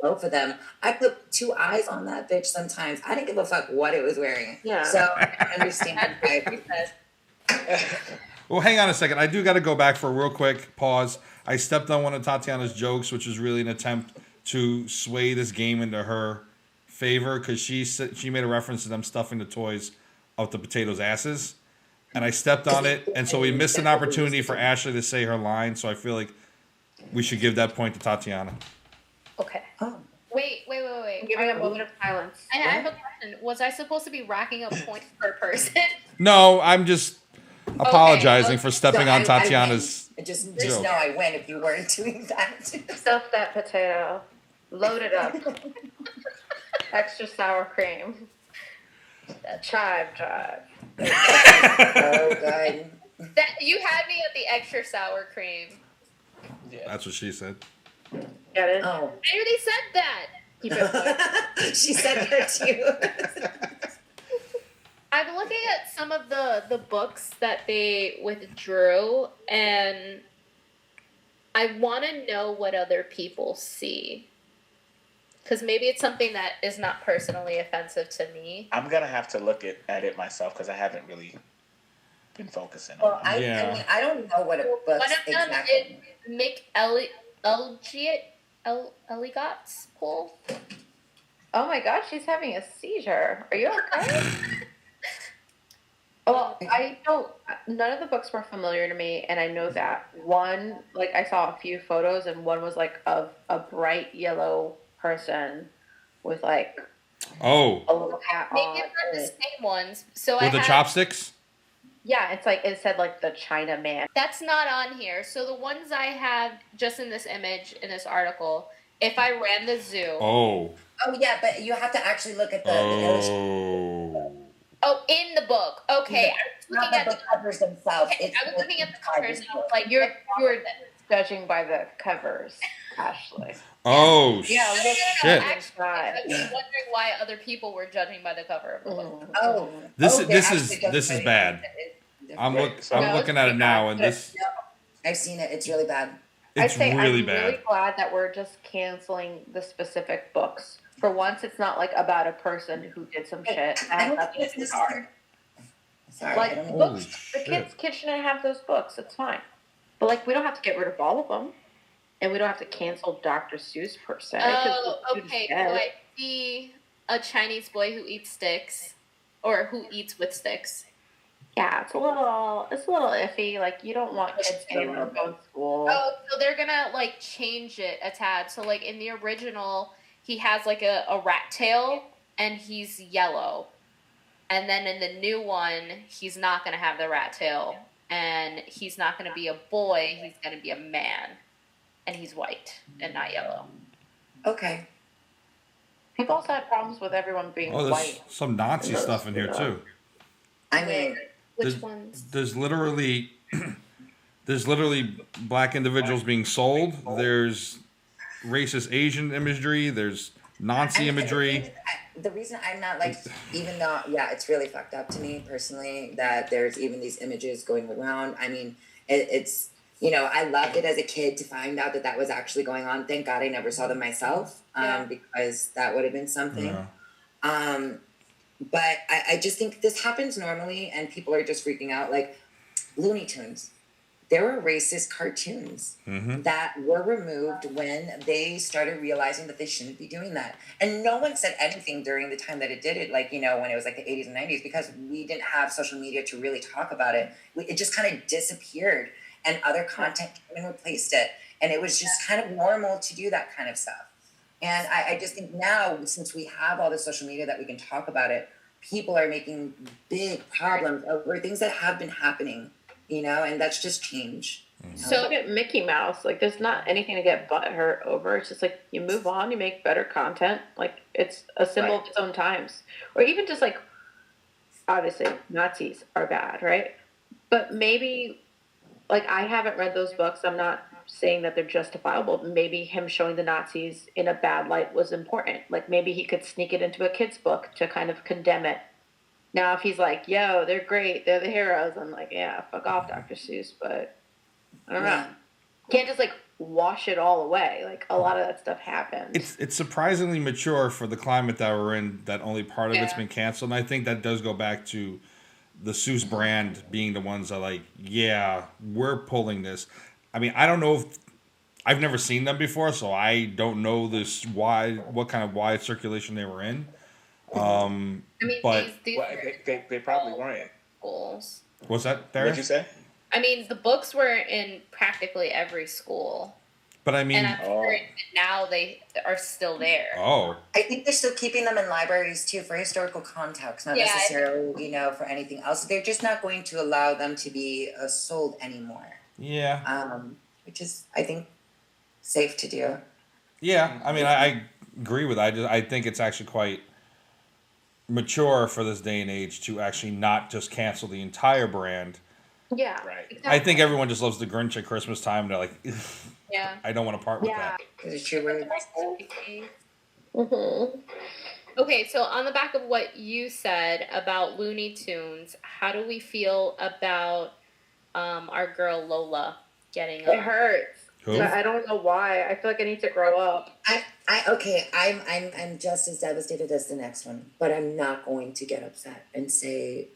Both of them. I put 2 eyes on that bitch sometimes. I didn't give a fuck what it was wearing. Yeah. So I understand why. Well, hang on a second. I do got to go back for a real quick pause. I stepped on one of Tatiana's jokes, which was really an attempt to sway this game into her favor because she made a reference to them stuffing the toys up the potatoes' asses, and I stepped on it, and so we missed an opportunity for Ashley to say her line. So I feel like we should give that point to Tatiana. Okay. Oh. Wait. I'm giving a moment of silence. I have a question. Was I supposed to be racking up points per person? No, I'm just apologizing Okay. for stepping So on I Tatiana's. win. Just joke. know I win if you weren't doing that. Stuff that potato. Load it up. Extra sour cream. Chive. Oh, good. That you had me at the extra sour cream. yeah. That's what she said. Get it? Oh. I already said that. Keep it. She said that too. I'm looking at some of the books that they withdrew, and I want to know what other people see. Because maybe it's something that is not personally offensive to me. I'm gonna have to look at it myself because I haven't really been focusing Well, on it. I mean, I don't know what it One books of them exactly. is Mick Elligott's pool. Oh my gosh, she's having a seizure. Are you okay? Well, I don't. None of the books were familiar to me, and I know that one. Like, I saw a few photos, and one was like of a bright yellow person with like Oh, a little hat Maybe on. it's not the same ones. So with the chopsticks. Yeah, it's like it said like the China man. That's not on here. So the ones I have just in this image, in this article, if I ran the zoo. Oh. Oh yeah, but you have to actually look at the illustration. Oh, in the book. Okay. I was Not looking at the covers themselves. okay, It's I was looking at the covers and I was like, You're judging by the covers, Ashley. Oh Yeah, look, shit! Actually, I was wondering why other people were judging by the cover of the book. Oh, This they're is actually this is just bad. I'm looking at it now, and this I've seen it. It's really bad. it's I'd say really I'm bad. really glad that we're just canceling the specific books. For once, it's not like about a person who did some shit. I don't That's think it's hard. Sorry, I Like don't know. books, the kids shouldn't have those books. It's fine, but like we don't have to get rid of all of them, and we don't have to cancel Dr. Seuss per se. 'cause Oh, the students okay. So dead. I see a Chinese boy who eats sticks, or who eats with sticks. Yeah, it's a little iffy. Like you don't want kids getting their own school. Oh, so they're gonna like change it a tad. So like in the original, he has like a rat tail and he's yellow. And then in the new one, he's not gonna have the rat tail and he's not gonna be a boy, he's gonna be a man. And he's white and not yellow. Okay. People also had problems with everyone being Oh, there's white. some Nazi stuff in here too. I mean, Which ones? There's literally black individuals being sold. There's racist Asian imagery. There's Nazi imagery. The reason I'm not like, even though, yeah, it's really fucked up to me personally that there's even these images going around. I mean, it's, you know, I loved it as a kid to find out that that was actually going on. Thank God I never saw them myself, because that would have been something. Yeah. But I just think this happens normally and people are just freaking out. Like Looney Tunes. There were racist cartoons that were removed when they started realizing that they shouldn't be doing that. And no one said anything during the time that it did it, like, you know, when it was like the 80s and 90s, because we didn't have social media to really talk about it. It just kind of disappeared and other content came and replaced it. And it was just kind of normal to do that kind of stuff. And I just think now, since we have all the social media that we can talk about it, people are making big problems over things that have been happening, and that's just change. So look at Mickey Mouse. Like, there's not anything to get butthurt over. It's just like you move on, you make better content. Like, it's a symbol of its own times. Or even just like, obviously, Nazis are bad, right? But maybe, like, I haven't read those books. I'm not saying that they're justifiable. Maybe him showing the Nazis in a bad light was important. Like, maybe he could sneak it into a kid's book to kind of condemn it. Now, if he's like, yo, they're great, they're the heroes, I'm like, yeah, fuck off, Dr. Seuss, but I don't know. Can't just, like, wash it all away. Like, a lot of that stuff happens. It's surprisingly mature for the climate that we're in, that only part of it's been canceled. And I think that does go back to the Seuss brand being the ones that, like, yeah, we're pulling this. I mean, I don't know if... I've never seen them before, so I don't know what kind of wide circulation they were in. I mean, but these they probably weren't. Schools. What's that, Darius? What'd you say? I mean, the books were in practically every school. But I mean... And I'm sure now they are still there. Oh. I think they're still keeping them in libraries, too, for historical context, not necessarily, for anything else. They're just not going to allow them to be sold anymore. Yeah. Which is, I think, safe to do. Yeah, I mean, I agree with that. I think it's actually quite mature for this day and age to actually not just cancel the entire brand. Yeah. Right. Exactly. I think everyone just loves the Grinch at Christmas time. They're like, I don't want to part with that. It's true. Okay, so on the back of what you said about Looney Tunes, how do we feel about our girl Lola getting It hurts. Who? I don't know why. I feel like I need to grow up. I'm just as devastated as the next one, but I'm not going to get upset and say,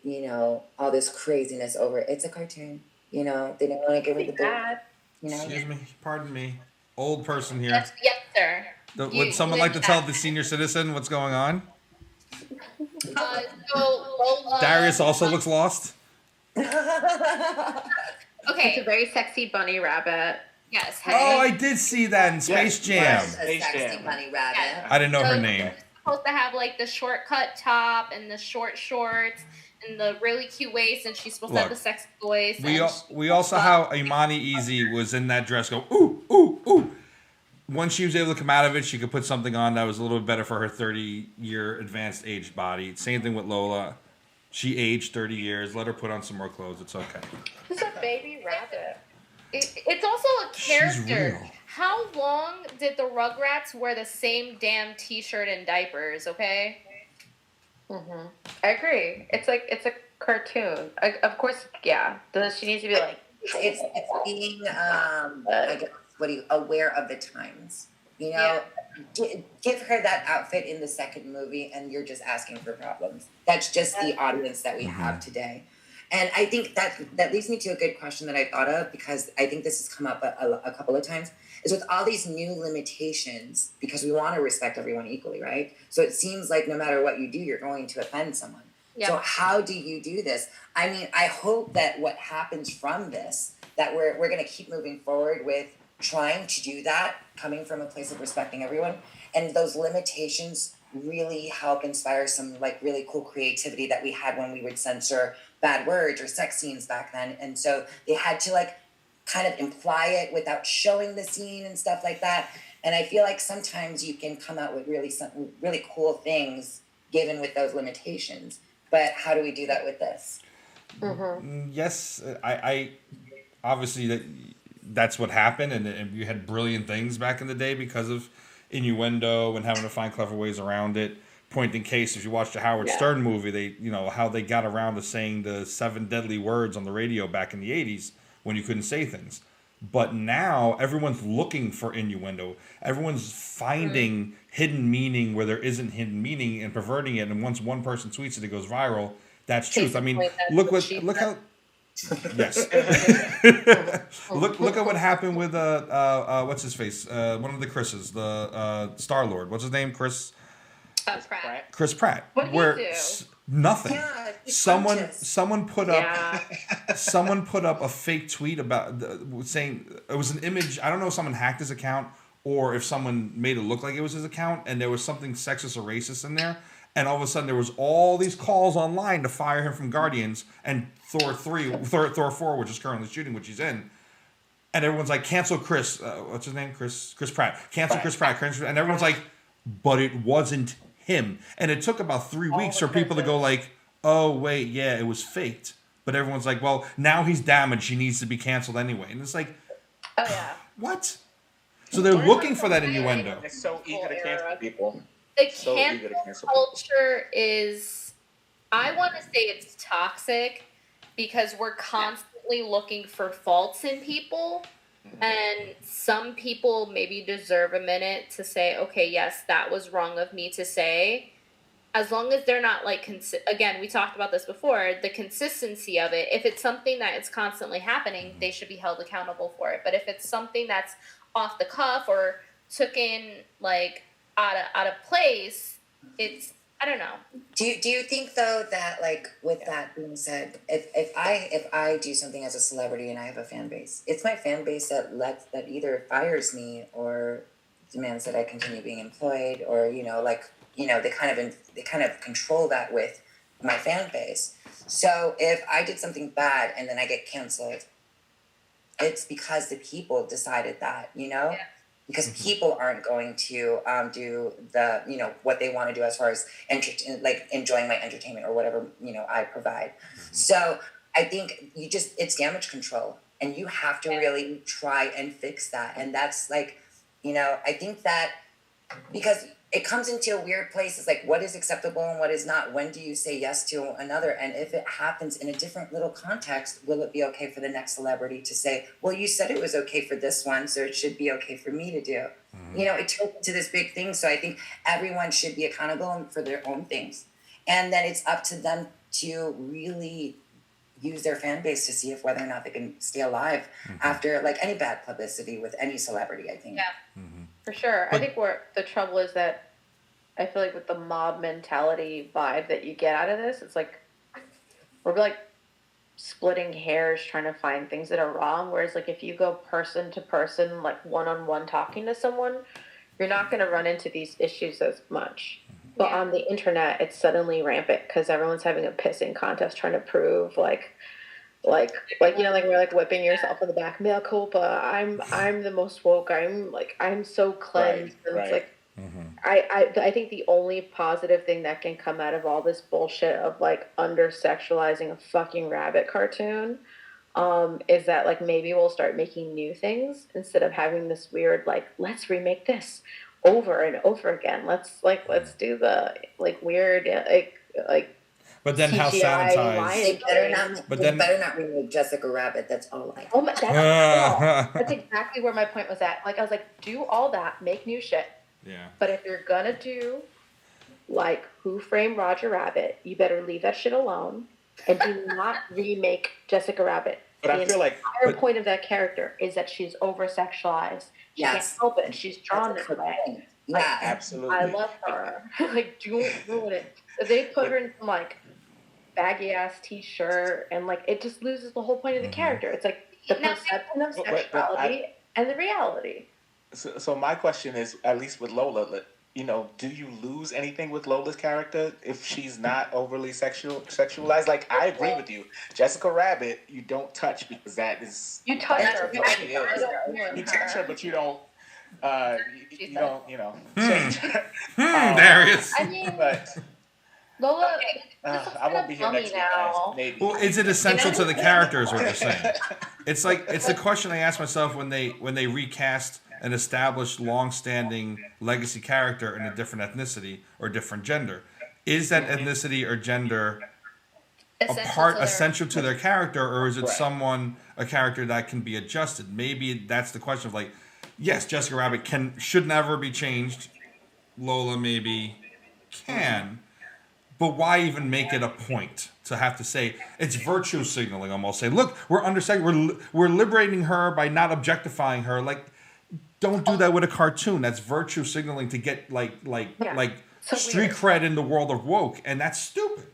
all this craziness over. It's a cartoon, they don't want to give her the book. Excuse me, pardon me, old person here. Yes, sir. Would someone like to tell the senior citizen what's going on? So Lola, Darius also looks lost. okay, It's a very sexy bunny rabbit. yes. Oh, I did see that in Space Jam. A sexy bunny rabbit. Yes. I didn't know her name. Supposed to have like the shortcut top and the short shorts and the really cute waist, and she's supposed to have the sexy voice. We also how Imani Easy was in that dress. Go ooh ooh ooh. Once she was able to come out of it, she could put something on that was a little bit better for her 30-year advanced aged body. Same thing with Lola. She aged 30 years. Let her put on some more clothes. It's okay. It's a baby rabbit. It's also a character. She's real. How long did the Rugrats wear the same damn T-shirt and diapers? Okay. Mm-hmm. I agree. It's a cartoon. Of course, yeah. She needs to be like. It's being I guess, aware of the times. Give her that outfit in the second movie, and you're just asking for problems. That's just the audience that we have today. And I think that leads me to a good question that I thought of, because I think this has come up a couple of times, is with all these new limitations, because we want to respect everyone equally, right? So it seems like no matter what you do, you're going to offend someone. Yeah. So how do you do this? I mean, I hope that what happens from this, that we're going to keep moving forward with trying to do that, coming from a place of respecting everyone, and those limitations really help inspire some like really cool creativity that we had when we would censor bad words or sex scenes back then. And so they had to like kind of imply it without showing the scene and stuff like that. And I feel like sometimes you can come out with really cool things given with those limitations. But how do we do that with this? Mm-hmm. Yes, I obviously that's what happened, and you had brilliant things back in the day because of innuendo and having to find clever ways around it. Point in case, if you watch the Howard Stern movie, how they got around to saying the 7 deadly words on the radio back in the 80s when you couldn't say things. But now everyone's looking for innuendo. Everyone's finding hidden meaning where there isn't hidden meaning and perverting it. And once one person tweets it, it goes viral. That's truth. I mean, look how. Yes. look at what happened with what's his face? One of the Chris's, the Star-Lord. What's his name? Chris Pratt. Chris Pratt. What did he do? Nothing. Yeah, Someone put up a fake tweet about saying it was an image. I don't know if someone hacked his account or if someone made it look like it was his account, and there was something sexist or racist in there. And all of a sudden, there was all these calls online to fire him from Guardians and Thor 4, which is currently shooting, which he's in. And everyone's like, cancel Chris. What's his name? Chris Pratt. Cancel Chris Pratt. And everyone's like, but it wasn't him. And it took about 3 weeks for people to go like, oh, wait, yeah, it was faked. But everyone's like, well, now he's damaged. He needs to be canceled anyway. And it's like, Oh yeah. What? So they're looking for that innuendo. It's so eager to cancel people. The So eager to cancel cancel people. culture is, I want to say it's toxic because we're constantly looking for faults in people. And some people maybe deserve a minute to say, okay, yes, that was wrong of me to say. As long as they're not like, again, we talked about this before, the consistency of it. If it's something that is constantly happening, they should be held accountable for it. But if it's something that's off the cuff or took in like out of place, it's, I don't know. Do you think though that, like, with that being said, if I do something as a celebrity and I have a fan base, it's my fan base that either fires me or demands that I continue being employed, or they kind of control that with my fan base. So if I did something bad and then I get canceled, it's because the people decided that, Yeah. because people aren't going to do the what they want to do as far as enjoying my entertainment or whatever I provide. So I think it's damage control, and you have to really try and fix that. And that's like, I think that because it comes into a weird place. It's like, what is acceptable and what is not? When do you say yes to another? And if it happens in a different little context, will it be okay for the next celebrity to say, well, you said it was okay for this one, so it should be okay for me to do? It turns into this big thing. So I think everyone should be accountable for their own things. And then it's up to them to really use their fan base to see if whether or not they can stay alive after like any bad publicity with any celebrity, I think. Yeah. For sure. I think where the trouble is that I feel like with the mob mentality vibe that you get out of this, it's like we're like splitting hairs trying to find things that are wrong. Whereas like if you go person to person, like one-on-one talking to someone, you're not going to run into these issues as much. But on the internet, it's suddenly rampant because everyone's having a pissing contest trying to prove like we're like whipping yourself in the back. Mea culpa. I'm the most woke. I'm so cleansed. Right, and right. It's like I think the only positive thing that can come out of all this bullshit of like under sexualizing a fucking rabbit cartoon, is that like maybe we'll start making new things instead of having this weird like let's remake this over and over again. Let's do the like weird like. But then how CGI sanitized? lion. Better not remake Jessica Rabbit. That's all I. Oh my, that's exactly where my point was at. Like I was like, do all that, make new shit. Yeah. But if you're gonna do like Who Framed Roger Rabbit, you better leave that shit alone and do not remake Jessica Rabbit. But I feel like the entire point of that character is that she's over sexualized. She can't help it. She's drawn this way. Yeah, absolutely. I love her. Like, don't ruin it. If they put her in some like baggy ass t-shirt and like it just loses the whole point of the character. It's like the perception of sexuality and the reality. So my question is, at least with Lola, do you lose anything with Lola's character if she's not overly sexualized? Like, I agree with you. Jessica Rabbit, you don't touch because that is... You touch her. You touch her, but you don't... you don't, change her. Darius. I mean, But... Lola, I won't be here next week, guys. Maybe. Well, is it essential to the character is what you're saying? It's like, it's the question I ask myself when they recast an established, long-standing legacy character in a different ethnicity or different gender. Is that ethnicity or gender essential to their character, or is it a character that can be adjusted? Maybe that's the question of like, yes, Jessica Rabbit should never be changed. Lola maybe can. But why even make it a point to have to say it's virtue signaling? Almost say, look, we're liberating her by not objectifying her. Like, don't do that with a cartoon. That's virtue signaling to get street cred in the world of woke, and that's stupid.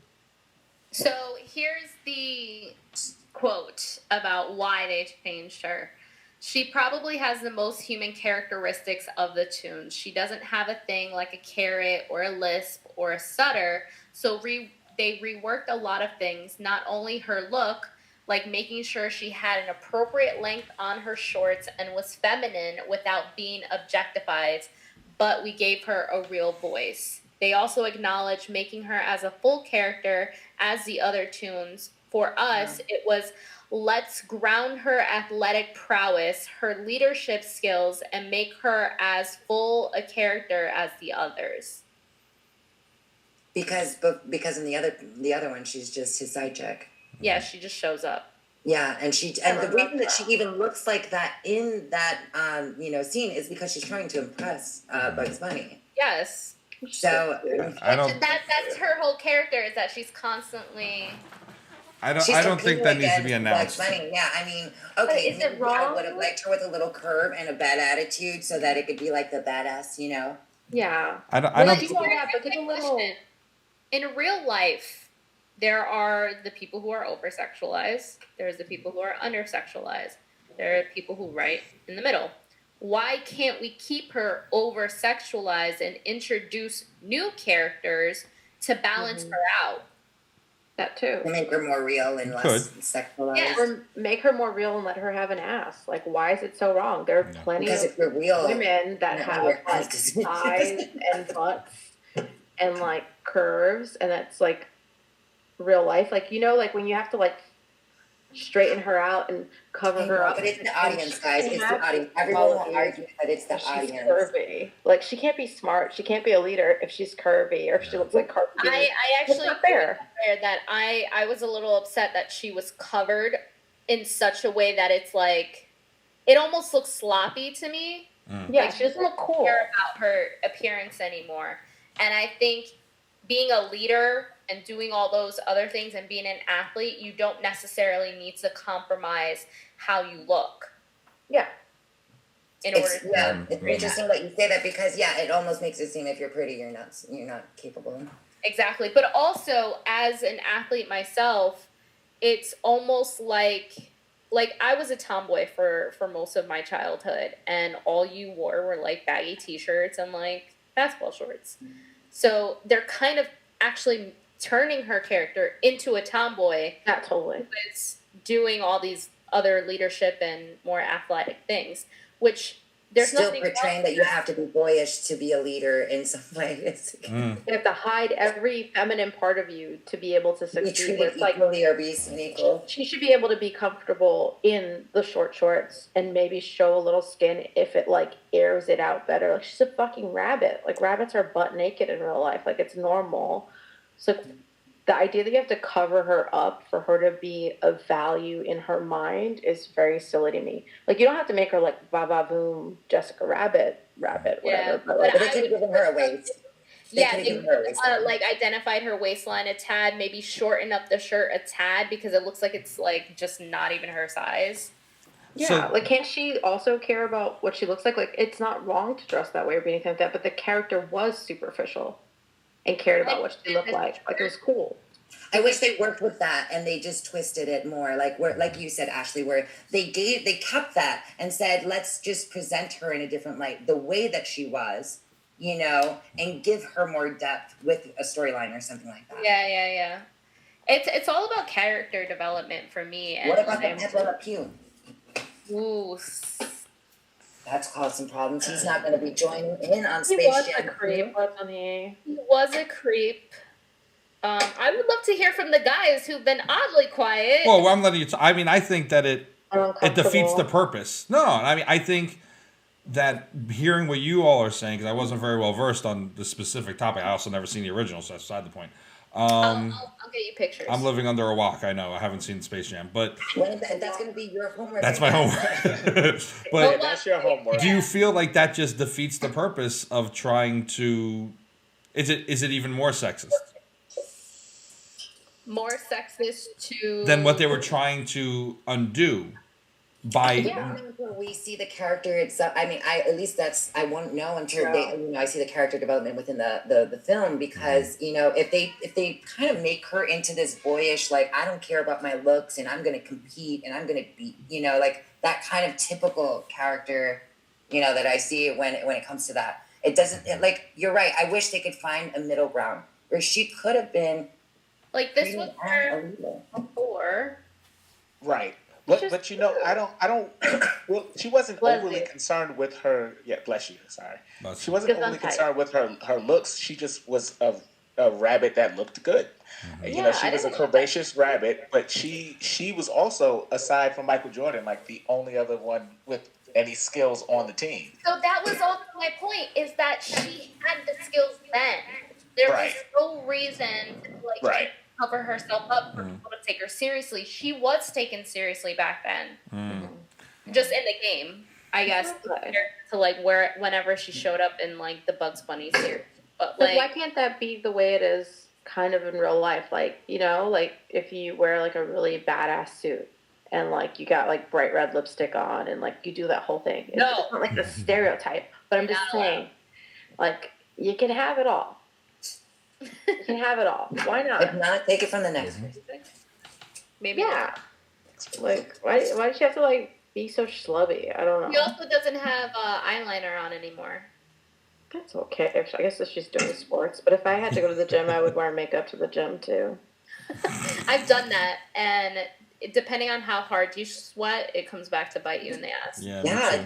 So here's the quote about why they changed her. She probably has the most human characteristics of the tunes. She doesn't have a thing like a carrot or a lisp or a stutter. So they reworked a lot of things, not only her look, like making sure she had an appropriate length on her shorts and was feminine without being objectified, but we gave her a real voice. They also acknowledged making her as a full character as the other tunes. For us, it was let's ground her athletic prowess, her leadership skills, and make her as full a character as the others. Because in the other one, she's just his side chick. Yeah, she just shows up. Yeah, and the reason that she even looks like that in that scene is because she's trying to impress Bugs Bunny. Yes. So that's her whole character, is that she's constantly. I don't think that needs to be announced. Yeah, I mean, okay, is it wrong? I would have liked her with a little curve and a bad attitude so that it could be like the badass, you know? Yeah. I don't. In real life, there are the people who are over-sexualized. There's the people who are under-sexualized. There are people who right in the middle. Why can't we keep her over-sexualized and introduce new characters to balance her out? That too. To make her more real and less sexualized. Yeah. Or make her more real and let her have an ass. Like, why is it so wrong? There are plenty of if you're real, women that have like thighs and butts and like curves, and that's like real life. Like, you know, like when you have to like straighten her out and cover her up. But it's the audience, guys. It's the audience. Everyone will argue that it's the audience. She's curvy. Like, she can't be smart. She can't be a leader if she's curvy or if she looks like Cardi B. I actually not fair. That I was a little upset that she was covered in such a way that it's like it almost looks sloppy to me. Yeah, like, she doesn't look cool. Care about her appearance anymore. And I think being a leader and doing all those other things and being an athlete, you don't necessarily need to compromise how you look. Yeah. It's interesting that you say that because it almost makes it seem if you're pretty, you're not capable. Exactly. But also, as an athlete myself, it's almost like I was a tomboy for most of my childhood, and all you wore were like baggy t-shirts and like basketball shorts. So they're kind of actually turning her character into a tomboy. Not totally. It's doing all these other leadership and more athletic things, which there's still nothing portraying that you have to be boyish to be a leader in some ways. You have to hide every feminine part of you to be able to succeed. Be treated equally or be equal. She should be able to be comfortable in the short shorts and maybe show a little skin if it like airs it out better. Like, she's a fucking rabbit. Like, rabbits are butt naked in real life. Like, it's normal. So the idea that you have to cover her up for her to be of value in her mind is very silly to me. Like, you don't have to make her like ba-ba-boom Jessica Rabbit, whatever. Yeah, but they could have given her a waist. They like identified her waistline a tad, maybe shorten up the shirt a tad because it looks like it's like just not even her size. Yeah, like, can't she also care about what she looks like? Like, it's not wrong to dress that way or anything like that, but the character was superficial and cared about what she looked like. Like, it was cool. I wish they worked with that and they just twisted it more. Like you said, Ashley, where they kept that and said, let's just present her in a different light, the way that she was, you know, and give her more depth with a storyline or something like that. Yeah. It's all about character development for me. And what about the Pepe Pew? Ooh. That's caused some problems. He's not going to be joining in on Space Jam. He was a creep. I would love to hear from the guys who've been oddly quiet. Well, I'm letting you. I mean, I think that it defeats the purpose. No, I mean, I think that hearing what you all are saying, because I wasn't very well versed on the specific topic. I also never seen the original, so that's beside the point. I'll get you pictures. I'm living under a rock. I know. I haven't seen Space Jam, but that's going to be your homework. That's my homework. But that's your homework. Do you feel like that just defeats the purpose of trying to? Is it even more sexist? More sexist to than what they were trying to undo Until we see the character itself. I mean, I won't know until I see the character development within the film, because if they kind of make her into this boyish, like, I don't care about my looks and I'm gonna compete and I'm gonna be like that kind of typical character that I see when it comes to that. It doesn't like, you're right. I wish they could find a middle ground where she could have been like this was her before, right? But I don't. Well, she wasn't overly concerned with her. Yeah, bless you. Sorry, she wasn't overly concerned with her looks. She just was a rabbit that looked good. She was a curvaceous rabbit, but she was also, aside from Michael Jordan, like the only other one with any skills on the team. So that was also my point, is that she had the skills then. There was no reason to cover herself up for people to take her seriously. She was taken seriously back then. Just in the game, I guess, to like whenever she showed up in like the Bugs Bunny series. But like, why can't that be the way it is kind of in real life? Like, like if you wear like a really badass suit and like you got like bright red lipstick on and like you do that whole thing. It's not like the stereotype, but I'm just saying, like, you can have it all. You can have it all. Why not? If not, take it from the next person. Maybe not. Like, why does she have to like be so schlubby? I don't know. She also doesn't have eyeliner on anymore. That's okay. I guess it's just doing sports. But if I had to go to the gym, I would wear makeup to the gym too. I've done that, and depending on how hard you sweat, it comes back to bite you in the ass.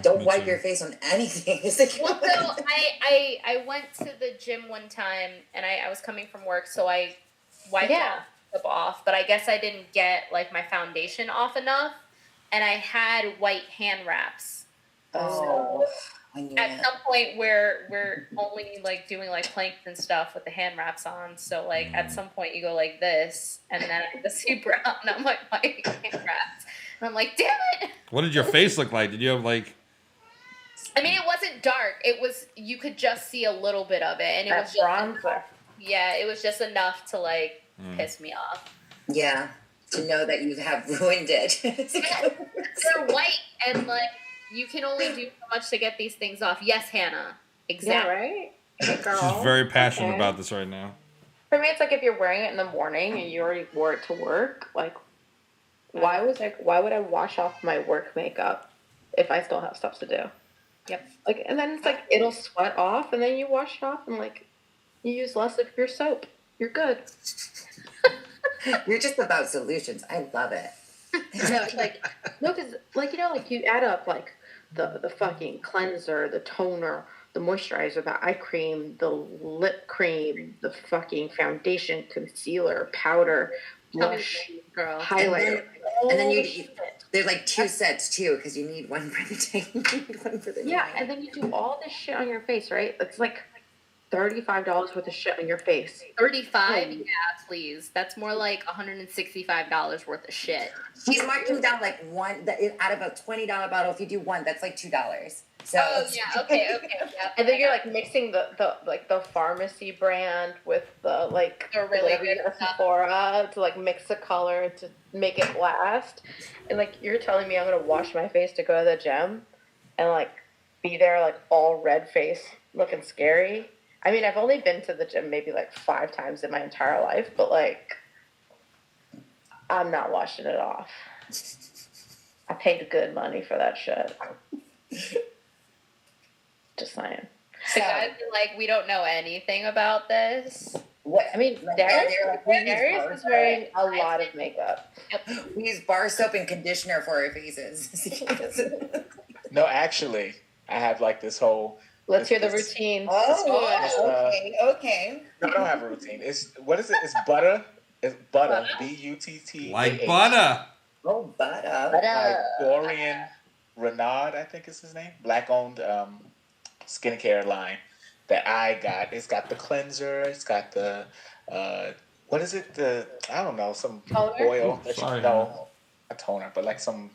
Don't wipe your face on anything. Well, so I went to the gym one time, and I was coming from work, so I wiped off, but I guess I didn't get like my foundation off enough, and I had white hand wraps. So at some point we're only like doing like planks and stuff with the hand wraps on, so like at some point you go like this, and then I just see brown on my white hand wraps, and I'm like, damn it. What did your face look like? Did you have like, I mean, it wasn't dark, it was, you could just see a little bit of it, and it was bronzer. It was just enough to like piss me off. To know that you have ruined it. They're white, and like you can only do so much to get these things off. Yes, Hannah. Exactly. Yeah, right? Girl. She's very passionate about this right now. For me, it's like if you're wearing it in the morning and you already wore it to work, like, why would I wash off my work makeup if I still have stuff to do? Yep. Like, and then it's like, it'll sweat off, and then you wash it off, and like, you use less of your soap. You're good. You're just about solutions. I love it. Because like you add up like the fucking cleanser, the toner, the moisturizer, the eye cream, the lip cream, the fucking foundation, concealer, powder, blush, highlighter, and then there's like two sets too, because you need one for the day, you need one for the night. and then you do all this shit on your face, right? It's like $35 worth of shit on your face. 35? Yeah, please. That's more like $165 worth of shit. She's marking down like one out of a $20 bottle. If you do one, that's like $2. So okay. And then you're like mixing the pharmacy brand with the like the really good Sephora to like mix the color to make it last. And like you're telling me I'm gonna wash my face to go to the gym and like be there like all red face looking scary. I mean, I've only been to the gym maybe like 5 times in my entire life, but like, I'm not washing it off. I paid good money for that shit. Just saying. The guys are like, we don't know anything about this. What? I mean, Darius is wearing a lot of makeup. Yep. We use bar soap and conditioner for our faces. No, actually, I have like this whole... Let's hear the routine. Okay. No, I don't have a routine. What is it? It's butter. It's butter. B-U-T-T. Like butter. Oh, butter. Like Dorian Renaud, I think is his name. Black-owned skincare line that I got. It's got the cleanser. It's got the what is it? I don't know, some toner? oil. No, a toner, but like some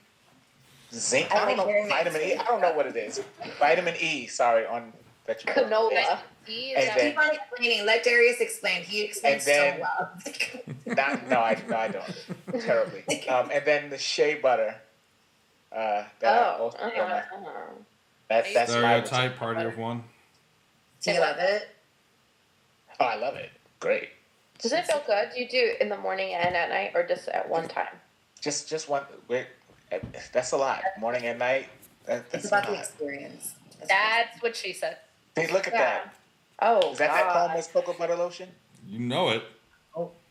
zinc. I don't know, vitamin E. I don't know what it is. Vitamin E. Sorry, on that you canola. And then, keep on explaining. Let Darius explain. He explains so well. No, I don't. Terribly. And then the shea butter. That I also put on my, that's my routine. Stereotype, party of one. Do you love it? Oh, I love it. Great. Does it feel good? Do you do it in the morning and at night, or just at one time? Just one. That's a lot. Morning and night. That's It's about a the lot. experience. That's what she said. Hey, look at that. Oh, Is that God. Palmer's cocoa butter lotion? You know it.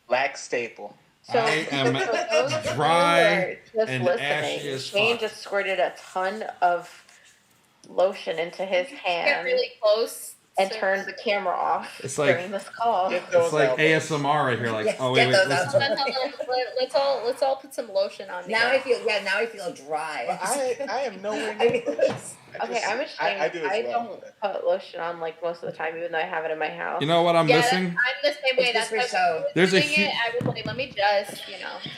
Black staple. So, I am for those of you who dry are just and listening, ashy as Shane fuck. just squirted a ton of lotion into his Get hand really close. and so- turned the camera off It's like- during this call. Get those It's like elbows. ASMR right here. Like, Yes, oh wait, get wait. those Listen. Let's all put some lotion on. Now I together. feel now I feel dry. I am nowhere I near. mean, Okay, I'm ashamed. I do as well. don't put lotion on like most of the time, even though I have it in my house. You know what I'm Yeah, missing? I'm the same way. It's That's just for why show. when I was There's a doing it, I was like, let me just,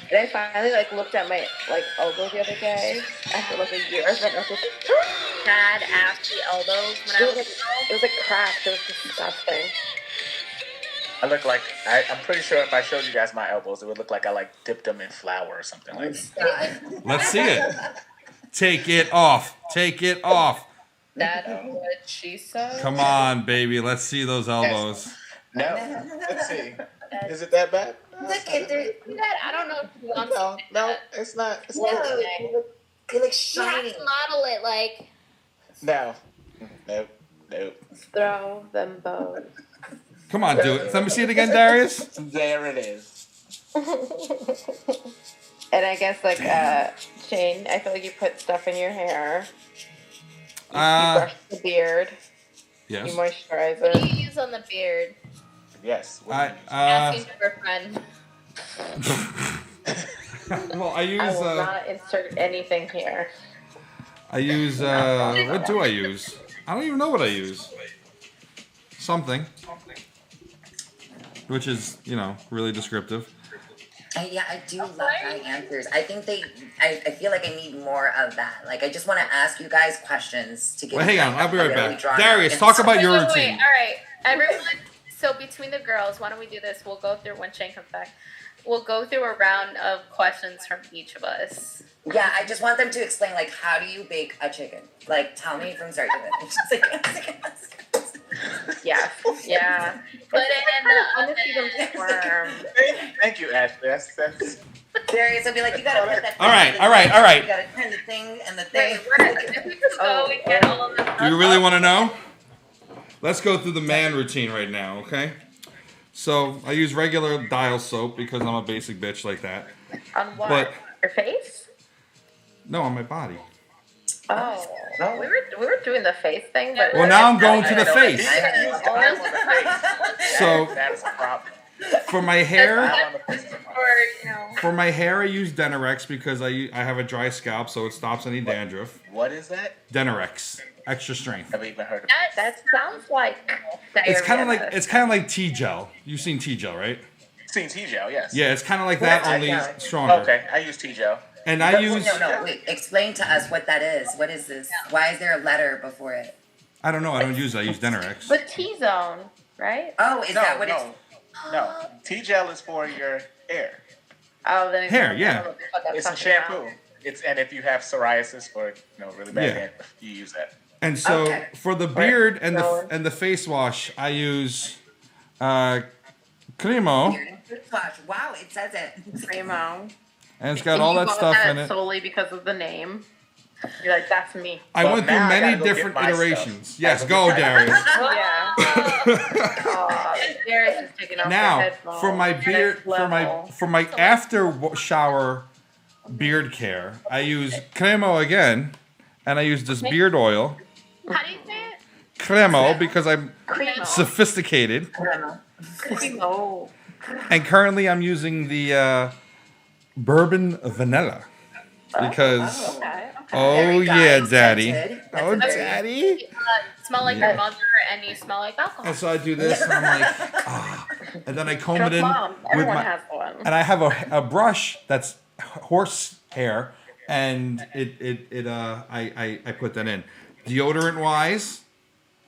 And I finally like looked at my like elbow the other day after like a year. And I was just had ashy elbows when I was it was like cracked. It was disgusting. I look like I'm pretty sure if I showed you guys my elbows, it would look like I like dipped them in flour or something like that. Let's see it. Take it off. Take it off. That's what she said. Come on, baby. Let's see those elbows. No, let's see. Is it that bad? No, Look at their I don't know if you want no, it's not. It's no, not. they look You have shiny. to model it like. No, nope. Throw them both. Come on, do it. Let me see it again, Darius. There it is. And I guess like Shane, I feel like you put stuff in your hair. You brush the beard. You Yes. moisturize What do it. you use on the beard? Yes. Asking for a friend. Well, I use I will not insert anything here. what do I use? I don't even know what I use. Something. Which is, really descriptive. Yeah, I do love my answers. I think I feel like I need more of that. Like, I just want to ask you guys questions to get. Well, hang on. I'll be right really back. drawn out Darius, and talk stuff. about your Wait, routine. all right, everyone. So between the girls, why don't we do this? We'll go through when Shane comes back. We'll go through a round of questions from each of us. Yeah, I just want them to explain, like, how do you bake a chicken? Like, tell me from start to finish. Just like, Yeah. Yeah. Put it in I want to see them squirm. Thank you, Ashley. That's Darius will be like, you gotta put that. All right, thing all right, in the all right. You gotta turn the thing and the thing. Wait, if we just go and get all of them. Do you really want to know? Let's go through the man routine right now, okay? So I use regular dial soap because I'm a basic bitch like that. On what? But Your face? no, on my body. Oh. We were doing the face thing, but Well, now I'm going to the face. So that is a problem. for my hair, Or, for my hair, I use Denorex because I have a dry scalp, so it stops any dandruff. What is that? Denorex, extra strength. I've even heard of that sounds like It's kind of diarrhea. like T-gel. You've seen T-gel, right? Seen T-gel, yes. Yeah, it's kind of like that, only Yeah. stronger. Okay, I use T-gel. And I use No, wait. Explain to us what that is. What is this? Why is there a letter before it? I don't know. I don't use it. I use Denorex. But T-zone, right? Oh, is that what it's? No. T-gel is for your hair. Oh, then Hair, yeah. It's a shampoo. And if you have psoriasis or really bad Yeah. hair, you use that. And so Okay. for the beard and So- the face wash, I use Cremo, Wow, it says it. Primo. and it's got all that stuff in it. Solely because of the name. You're like, that's me. I Well, went through now I many gotta go different get my iterations. stuff. Yes, I go, gotta go Darius. Yeah. Oh, Darius is taking off Now, the headphones. for my beard, Level. for my after shower beard care, I use Cremo again, and I use this beard oil, how do you say it? Cremo, because I'm Cremo. sophisticated. Cremo. And currently, I'm using the bourbon vanilla because. Okay. Oh Very yeah, guy daddy. scented. That's Oh a very- daddy. Smell like Yeah. your mother, and you smell like alcohol. And so I do this, and I'm like, ah, and then I comb it in Mom, with everyone my, has one. and I have a brush that's horse hair, and I put that in. Deodorant wise,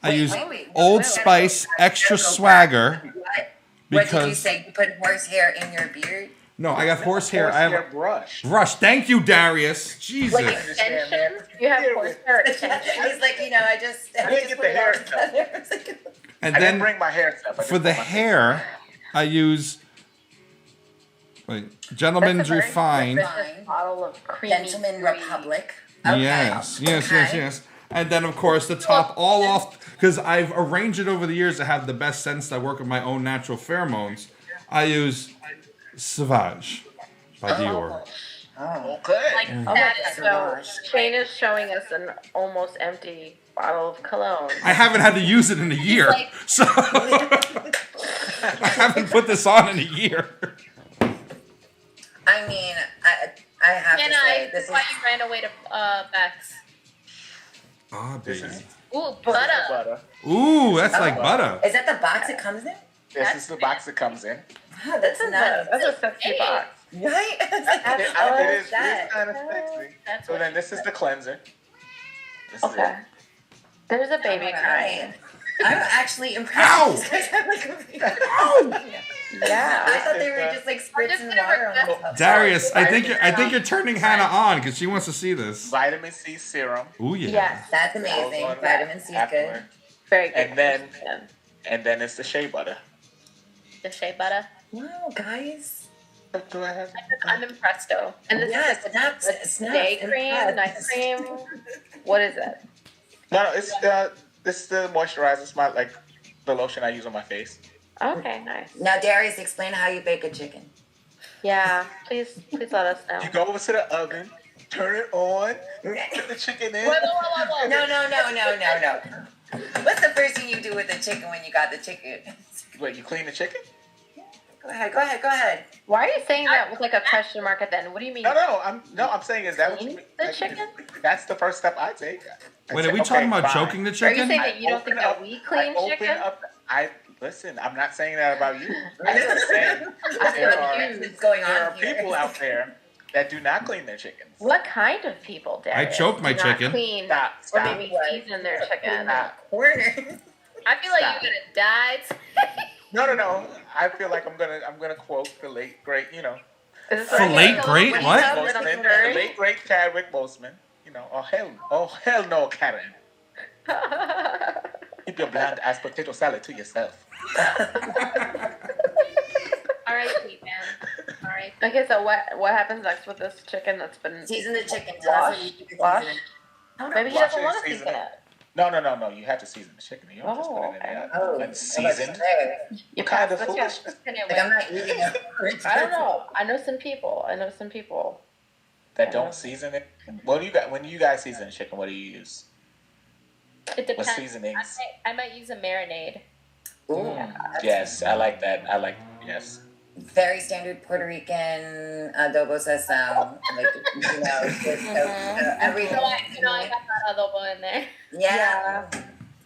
I use wait. Old Spice Extra Swagger What did you because say? You put horsehair in your beard? No, I got horsehair. I have Horsehair brush. brush. Thank you, Darius. Jesus. Like understand, man. extensions? You have horsehair extensions? He's like, I just didn't get put the it all hair together. It's like- And I didn't then bring my hair stuff. I for just the brought my hair, I use Gentleman's That's a very Refined. delicious bottle of creamy Gentleman green. Republic. Yes. Okay. And then, of course, to top all off, because I've arranged it over the years to have the best scents that work with my own natural pheromones, I use Sauvage by Dior. Okay. Like Oh my that God. is So Shane is showing us an almost empty bottle of cologne. I haven't had to use it in a year, like- so I haven't put this on in a year. I mean, I have Can to say, I? this is Why you ran away to Vax? Ah, baby. Ooh, butter. Butter. Ooh, that's like butter. Is that the box it comes in? This is the box that comes in. Oh, that's nice. That's a sexy Hey. box. Right? It is that. kind of sexy. That's So what then this is the cleanser. This is Okay. it. There's a Oh baby my crying. God. I'm actually impressed. Ow! These guys have like a Yeah. I thought they were just like just spritzing gonna water on request- top. Darius, I think you're turning Hannah on because she wants to see this. Vitamin C serum. Ooh yeah. Yes. That's amazing. Goes on Vitamin C is afterward. good. Very good. And then it's the shea butter. the shea butter. Wow, guys. Go ahead. I'm impressed though. And this Yes, is snaps, a snaps, day cream, impressed. night cream. What is it? No, it's this is the moisturizer. It's like the lotion I use on my face. Okay, nice. Now, Darius, explain how you bake a chicken. Yeah, please let us know. You go over to the oven, turn it on, put the chicken in. Whoa. No. What's the first thing you do with the chicken when you got the chicken? Wait, you clean the chicken? Go ahead. Why are you saying that with like a question mark at the end? What do you mean? I'm saying is that what you Clean mean? the Like, chicken? That's the first step I take. Wait, are we talking about choking the Are you saying chicken? that you don't think that we clean chicken? Listen, I'm not saying that about you. I'm just saying What's going there are on here? people out there that do not clean their chickens. What kind of people, Darius? choke my do not chicken. Clean Stop. or maybe season their chicken. Corner. I feel like Stop. you're gonna die. No. I feel like I'm gonna quote the late great, Is this The like late a- great what? what? Little Boseman, the curry? late great Chadwick Boseman. Oh hell no, Karen. Keep your bland ass potato salad to yourself. All right, Pete, man. All right. Okay, so what happens next with this chicken that's been Season the chicken. Tell us what you do to Wash. season it. Maybe he Wash doesn't it, want to season season it. it. No. You have to season the chicken. You don't just put it in there Oh, unseasoned. You Kind pass of the foolish. chicken. Like, I'm not eating it. I don't know. I know some people. That don't season it. What do you got? When you guys season chicken, what do you use? It depends. What seasonings? I might use a marinade. Ooh. Yes, I like that. Yes. Very standard Puerto Rican adobo sazón. Like, just, everything. I got that adobo in there. Yeah.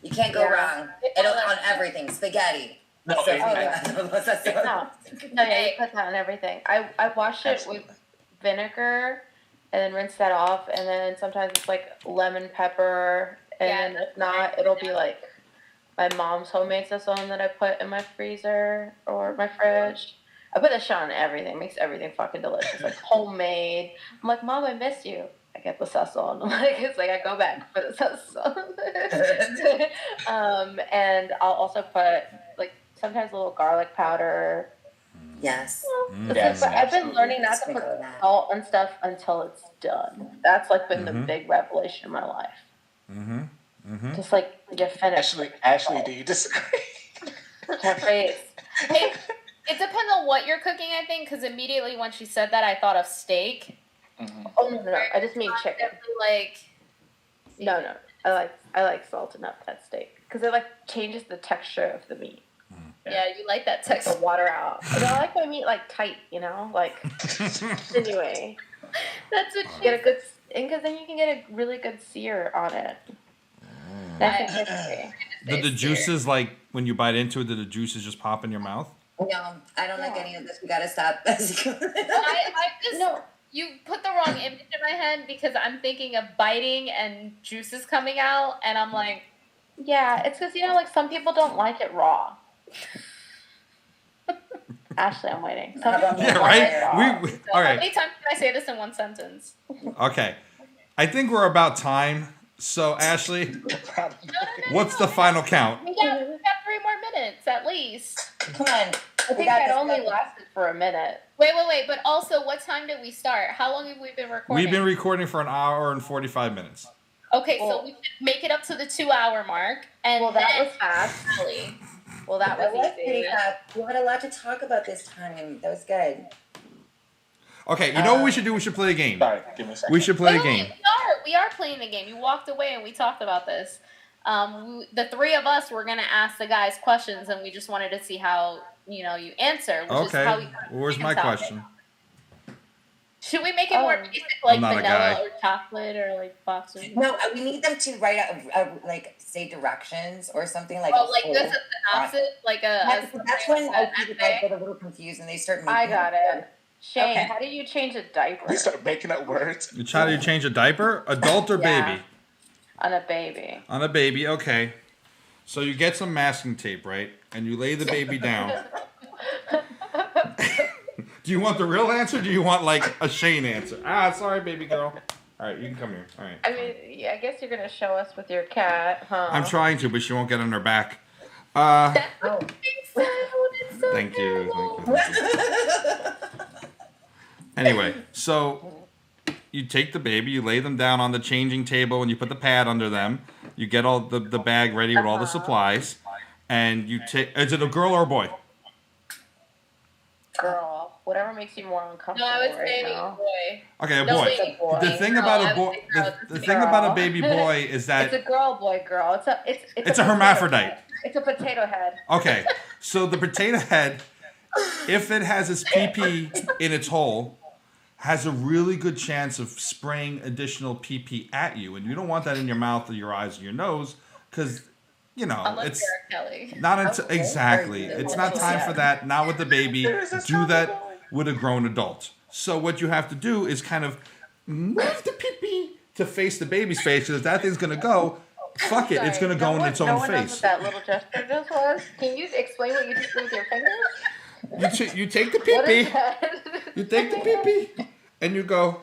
You can't go Yeah. wrong. It'll on everything. Spaghetti. No, So, I- adobo sazón. No, yeah, you put that on everything. I wash it with vinegar and then rinse that off, and then sometimes it's like lemon pepper, and Yeah, then if not, it'll be like my mom's homemade sazon that I put in my freezer or my fridge. I put that shit on everything. Makes everything fucking delicious. Like homemade. I'm like, Mom, I miss you. I get the sazon. It's like I go back for the sazon. And I'll also put like sometimes a little garlic powder. Yes. It's Yes, like, I've been absolutely. learning not to Sprinkle put that. salt and stuff until it's done. That's like been the Mhm. big revelation in my life. Mm-hmm. Just like you finish. Ashley, do you disagree? My face. It depends on what you're cooking, I think, because immediately when she said that, I thought of steak. Oh no, I just mean chicken. Definitely, like, No. I like salting up that steak because it like changes the texture of the meat. yeah, you like that Takes texture. the water out. And I like my meat like tight, like anyway. That's what Get a good, and because then you can get a really good sear on it. That's interesting. Did the juices, like, when you bite into it, did the juices just pop in your mouth? No, I don't like any of this. We gotta stop. I just you put the wrong image in my head because I'm thinking of biting and juices coming out, and I'm like, Yeah, it's because like some people don't like it raw. Ashley, I'm waiting. How about Yeah, me? right? We So all how right. many times can I say this in one sentence? Okay. I think we're about time. So, Ashley, Probably. what's the final count? We got 3 more minutes at least. Come on. I think that only lasted for a minute. Wait. But also, what time did we start? How long have we been recording? We've been recording for an hour and 45 minutes. Okay, so Well- we should make it up to the 2-hour mark, and Well, that then was fast. finally- Well, that was pretty easy. fast. We had a lot to talk about this time. That was good. Okay, you know what we should do? We should play a game. Sorry, give me a second. We should play a Wait, game. we are playing a game. You walked away and we talked about this. The 3 of us were gonna ask the guys questions, and we just wanted to see how you answer. Which is how Okay. we Where's my topic. question? Should we make it more Oh. basic, like not a vanilla guy. or chocolate or like boxer? No, we need them to write out, like, say directions or something like. Oh, like whole- this a synopsis, like That's when an people essay? get a little confused and they start making. I got it. Shane, Okay. how do you change a diaper We start making up words. You try to change a diaper? Adult or Yeah. baby? on a baby? On a baby, okay. So you get some masking tape, right? And you lay the baby down. Do you want the real answer? Or do you want like a Sheyne answer? Sorry, baby girl. All right, you can come here. All right. I mean, yeah, I guess you're gonna show us with your cat, huh? I'm trying to, but she won't get on her back. Oh. Thank you. Anyway, so you take the baby, you lay them down on the changing table, and you put the pad under them. You get all the bag ready with all the supplies, and you take. Is it a girl or a boy? Girl, whatever makes you more uncomfortable No, I was right saying now. boy. Okay, a No, boy. baby boy. The thing Girl, about I a boy, would say girl, the it's thing about a girl. baby boy is It's a that girl, boy, girl. It's a it's a potato hermaphrodite. head. It's a potato head. Okay, so the potato head, if it has its pee in its hole, has a really good chance of spraying additional pee at you, and you don't want that in your mouth or your eyes or your nose, because Unless it's you're Kelly. not until exactly. It's not time for that. Not with the baby. Do that with a grown adult. So what you have to do is kind of move the pee to face the baby's face, because if that thing's gonna go, fuck it, it's gonna go in its no own one knows face. what that little gesture just was. Can you explain what you just did with your fingers? You take the What is pee. that? You take the pee and you go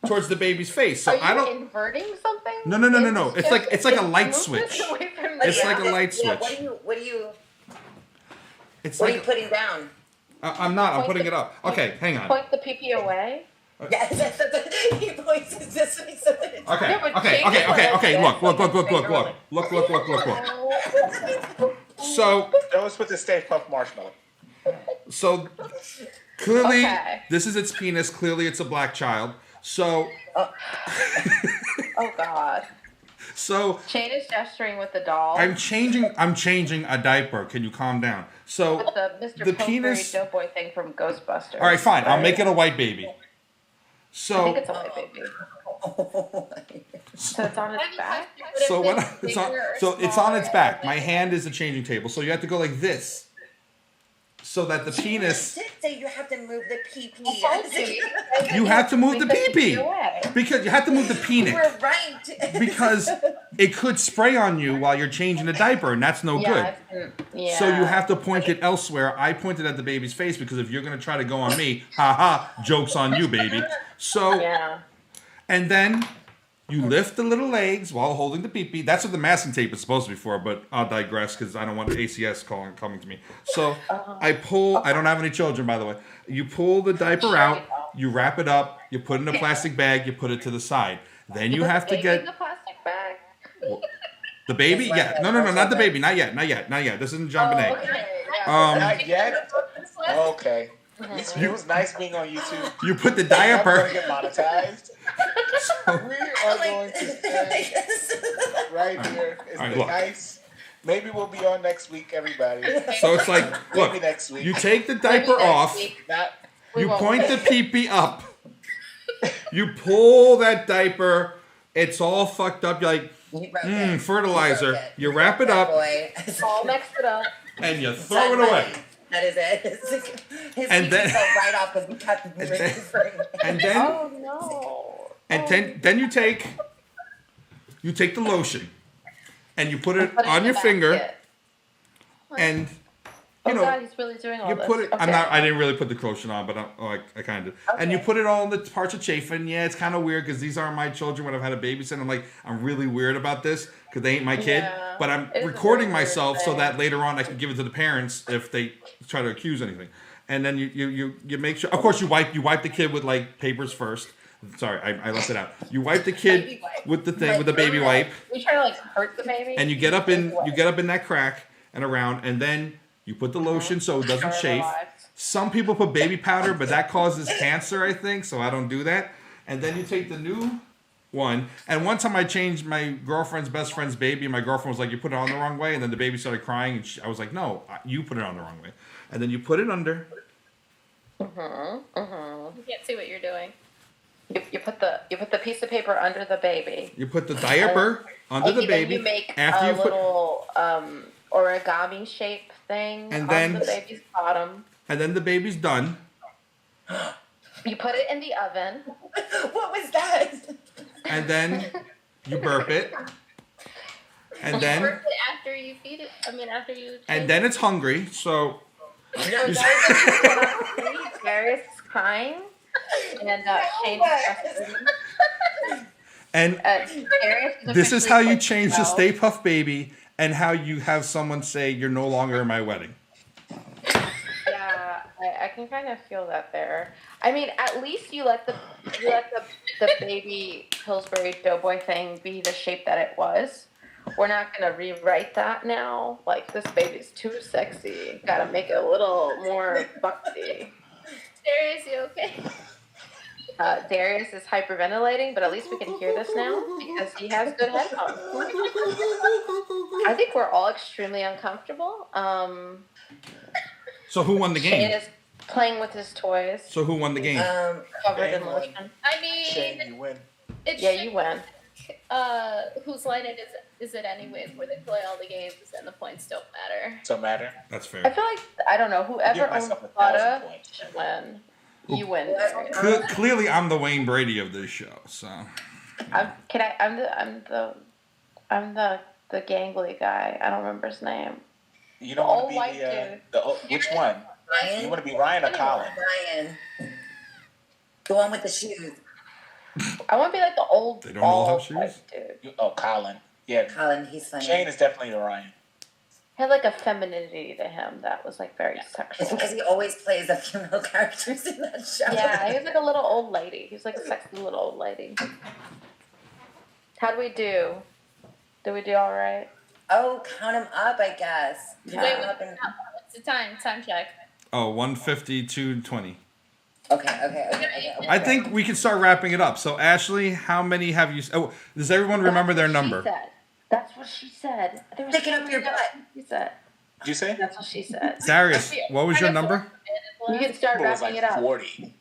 towards the baby's face. So Are you I don't. inverting something? No. It's like a light Move this switch. away from the It's like a ground. light Yeah, switch. what are you It's what are you like putting down? I'm not. I'm Point putting the- it up. Okay, hang on. Point the pee away. Yeah, he points this way so that it's Okay, Yeah, but okay. change it like this, Look. So That was with the Stay Puft Marshmallow. So clearly, Okay. this is its penis. Clearly, it's a black child. So Oh God. Shane is gesturing with the doll. I'm changing a diaper. Can you calm down? So With the Mr. the Pillsbury penis. Doughboy thing from Ghostbusters. All right, fine. I'll right? make it a white baby. I think So it's a white baby. So it's on its back. it's on its back. My hand is the changing table. So you have to go like this, so that the penis. did say you have to move the pee. You have to move the pee away. because you have to move the You penis were right. because it could spray on you while you're changing a diaper, and that's no good. Yeah. So you have to point it elsewhere. I pointed at the baby's face because if you're gonna try to go on me, haha, joke's on you, baby. So Yeah. and then you lift the little legs while holding the pee-pee. That's what the masking tape is supposed to be for, but I'll digress because I don't want ACS coming to me. So I pull. I don't have any children, by the way. You pull the diaper out. You wrap it up. You put it in a plastic bag. You put it to the side. Then you have to Baby get in the plastic bag. the baby. Yeah, no, not the baby. Not yet. This isn't John Bonet. Okay. Not yet? Okay. It was nice being on YouTube. You put the I'm going diaper. to get monetized. We are going to stay right here. It's All right, been look. nice. Maybe we'll be on next week, everybody. So it's like, look, Maybe next week. you take the diaper off. Not, You point the pee-pee up. You pull that diaper. It's all fucked up. You're like, fertilizer. You wrap it up All mixed it up. and you throw it away. That is it. His And feet then- fell right off because we cut the And then Oh no. then you take the lotion and you put it Put it on in your the finger basket. and Oh you know, God, he's really doing all you this. put it. Okay. I didn't really put the quotient on, but I kind of. And you Okay. put it all in the parts of chafing. Yeah, it's kind of weird because these aren't my children. When I've had a babysit, I'm like, I'm really weird about this because they ain't my kid. Yeah, But I'm it is a recording very weird myself so thing. that later on I can give it to the parents if they try to accuse anything. And then you make sure. Of course, you wipe the kid with like papers first. Sorry, I left it out. You wipe the kid Baby wipe. with the thing with the baby wipe, You try to like hurt the baby. and you get up in that crack and around, and then you put the lotion so it doesn't chafe. Some people put baby powder, but that causes cancer, I think, so I don't do that. And then you take the new one. And one time I changed my girlfriend's best friend's baby, and my girlfriend was like, "You put it on the wrong way," and then the baby started crying, and I was like, "No, you put it on the wrong way." And then you put it under. You can't see what you're doing. You put the piece of paper under the baby. You put the diaper under the baby. You make after a you put, little origami shape thing And on then- the baby's bottom. and then the baby's done. You put it in the oven. What was that? And then you burp it. And You then burp it after you feed it. I mean, after you. and then it's hungry, so Darius is crying, and Sheyne and Darius this is how you officially change the put Stay Puft Baby and how you have someone say you're no longer in my wedding. Yeah, I can kind of feel that there. I mean, at least you let the baby Pillsbury Doughboy thing be the shape that it was. We're not gonna rewrite that now. Like, this baby's too sexy. Gotta make it a little more buxy. Darius, you okay? Darius is hyperventilating, but at least we can hear this now because he has good headphones. I think we're all extremely uncomfortable. So who won the Shane game? is playing with his toys, So who won the game? covered in Shane won. lotion. I mean, Shane, you win. it's Yeah, you win. whose line is it anyways? Where they play all the games and the points don't matter. Don't matter. That's I fair. feel like, I don't know, whoever Give owns myself 1,000 Plata points. should win. You win. Darius. Clearly, I'm the Wayne Brady of this show. So I'm the gangly guy. I don't remember his name. You don't The want old to be white which one? You Ryan? want to be Ryan or Colin? Ryan. The one with the shoes. I want to be like the old They don't all have bald shoes? white dude. Colin. Yeah. Colin, he's funny. Shane is definitely the Ryan. He had like a femininity to him that was like very It's sexual. because he always plays the female characters in that show. Yeah, he was like a little old lady. He was like a sexy little old lady. How'd we do? Did we do all right? Oh, count him up, I guess. Yeah. Count 'em up and- What's the time? Time check. 152-20. Okay. I think we can start wrapping it up. So Ashley, how many have you? Oh, does everyone remember their number? That's what she said. There was Stick it up your butt. She said. Did you say? That's what she said. Darius, what was your number? You can start It was wrapping like it up. 40.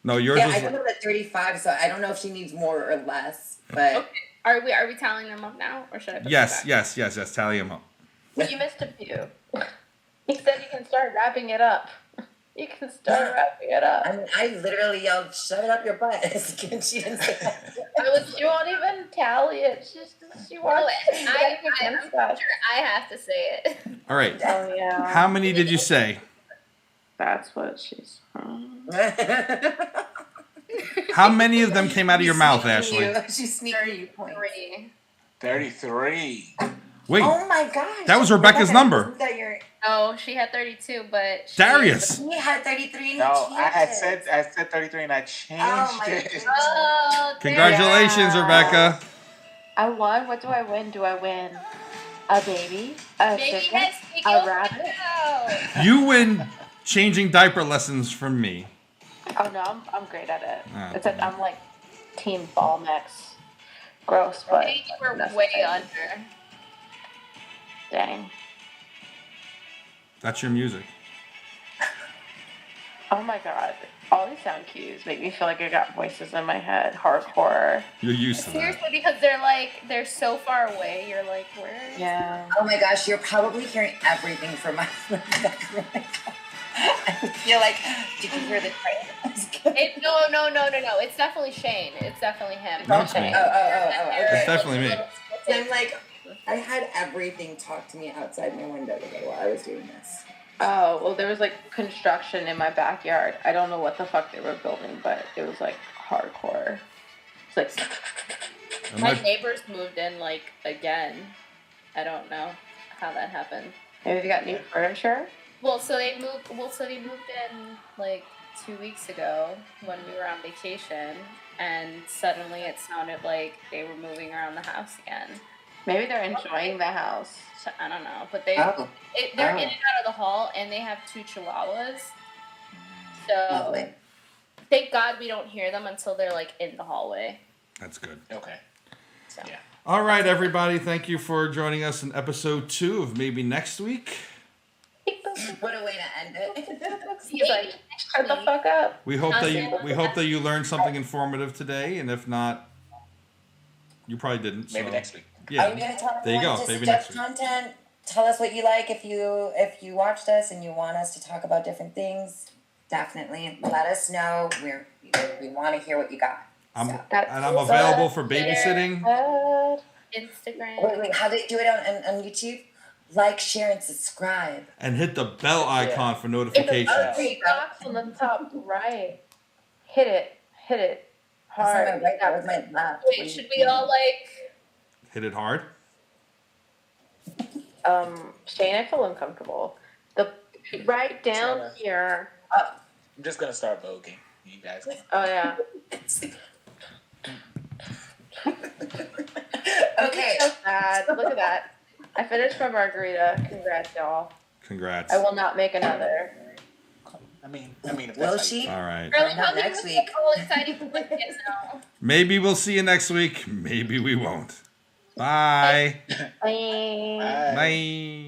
No, yours Yeah, was. I put him at 35, so I don't know if she needs more or less. But Okay. Are we tallying them up now, or should I? Put Yes, them back? yes. Tally them up. You missed a few. He said you can start wrapping it up. You can start wrapping it up. I mean, I literally yelled, "Shove it up your butt!" She didn't say that. She won't even tally it. She wants I'm sure I have to say it. All right. Oh yeah. How many did you say? That's what she's. How many of them came out of your mouth, Ashley? She's sneaking you points. 33. Wait, Oh my gosh. that was Rebecca's number. Isn't that your- Oh, she had 32, but Darius. He had 33 and No, he I had changed it. I said 33 and I changed Oh my it. goodness. Oh, Congratulations, Yeah. Rebecca. I won. What do I win? Do I win a baby, a Maybe chicken, next week a you'll rabbit? know. You win changing diaper lessons from me. Oh no, I'm great at it. Ah, Except I'm like team ball mix. Gross, but I think we're that's way okay. under. Dang. That's your music. Oh my god. All these sound cues make me feel like I got voices in my head. Hardcore. You're used to that. Seriously, because they're so far away. You're like, where? Yeah. Oh my gosh, you're probably hearing everything from my I feel like, did you hear the train? No. It's definitely Shane. It's definitely him. No, it's me. Oh, okay. It's definitely me. So I'm like, I had everything talk to me outside my window today while I was doing this. Oh, well, there was like construction in my backyard. I don't know what the fuck they were building, but it was like hardcore. It's like. My neighbors moved in like again. I don't know how that happened. Maybe they got new furniture. So they moved in like 2 weeks ago when we were on vacation, and suddenly it sounded like they were moving around the house again. Maybe they're enjoying the house. So, I don't know, but they're in and out of the hall, and they have 2 chihuahuas. So thank God we don't hear them until they're like in the hallway. That's good. Okay. So. Yeah. All right, everybody. Thank you for joining us in episode 2 of Maybe Next Week. What a way to end it. He's like, shut the fuck up. We hope that you learned something informative today, and if not, you probably didn't. Maybe so. next week. Yeah. Are you going to tell There you everyone go. to Maybe suggest next week. content? Tell us what you like if you watched us and you want us to talk about different things. Definitely let us know. We want to hear what you got. I'm available for babysitting. Instagram. Wait, how do they do it on YouTube? Like, share, and subscribe. And hit the bell icon for notifications. Three box on the top right. Hit it That's hard. not my right, that was my left. Wait, should we all like? Hit it hard. Shane, I feel uncomfortable. The right down Sorry. here. I'm just gonna start voguing. You guys. Oh yeah. Okay. So sad. Look at that. I finished my margarita. Congrats, y'all. Congrats. I will not make another. I mean, if Will that's she? All right. Really, Find out next week. All exciting for my kids now. Maybe we'll see you next week. Maybe we won't. Bye. Bye. Bye. Bye.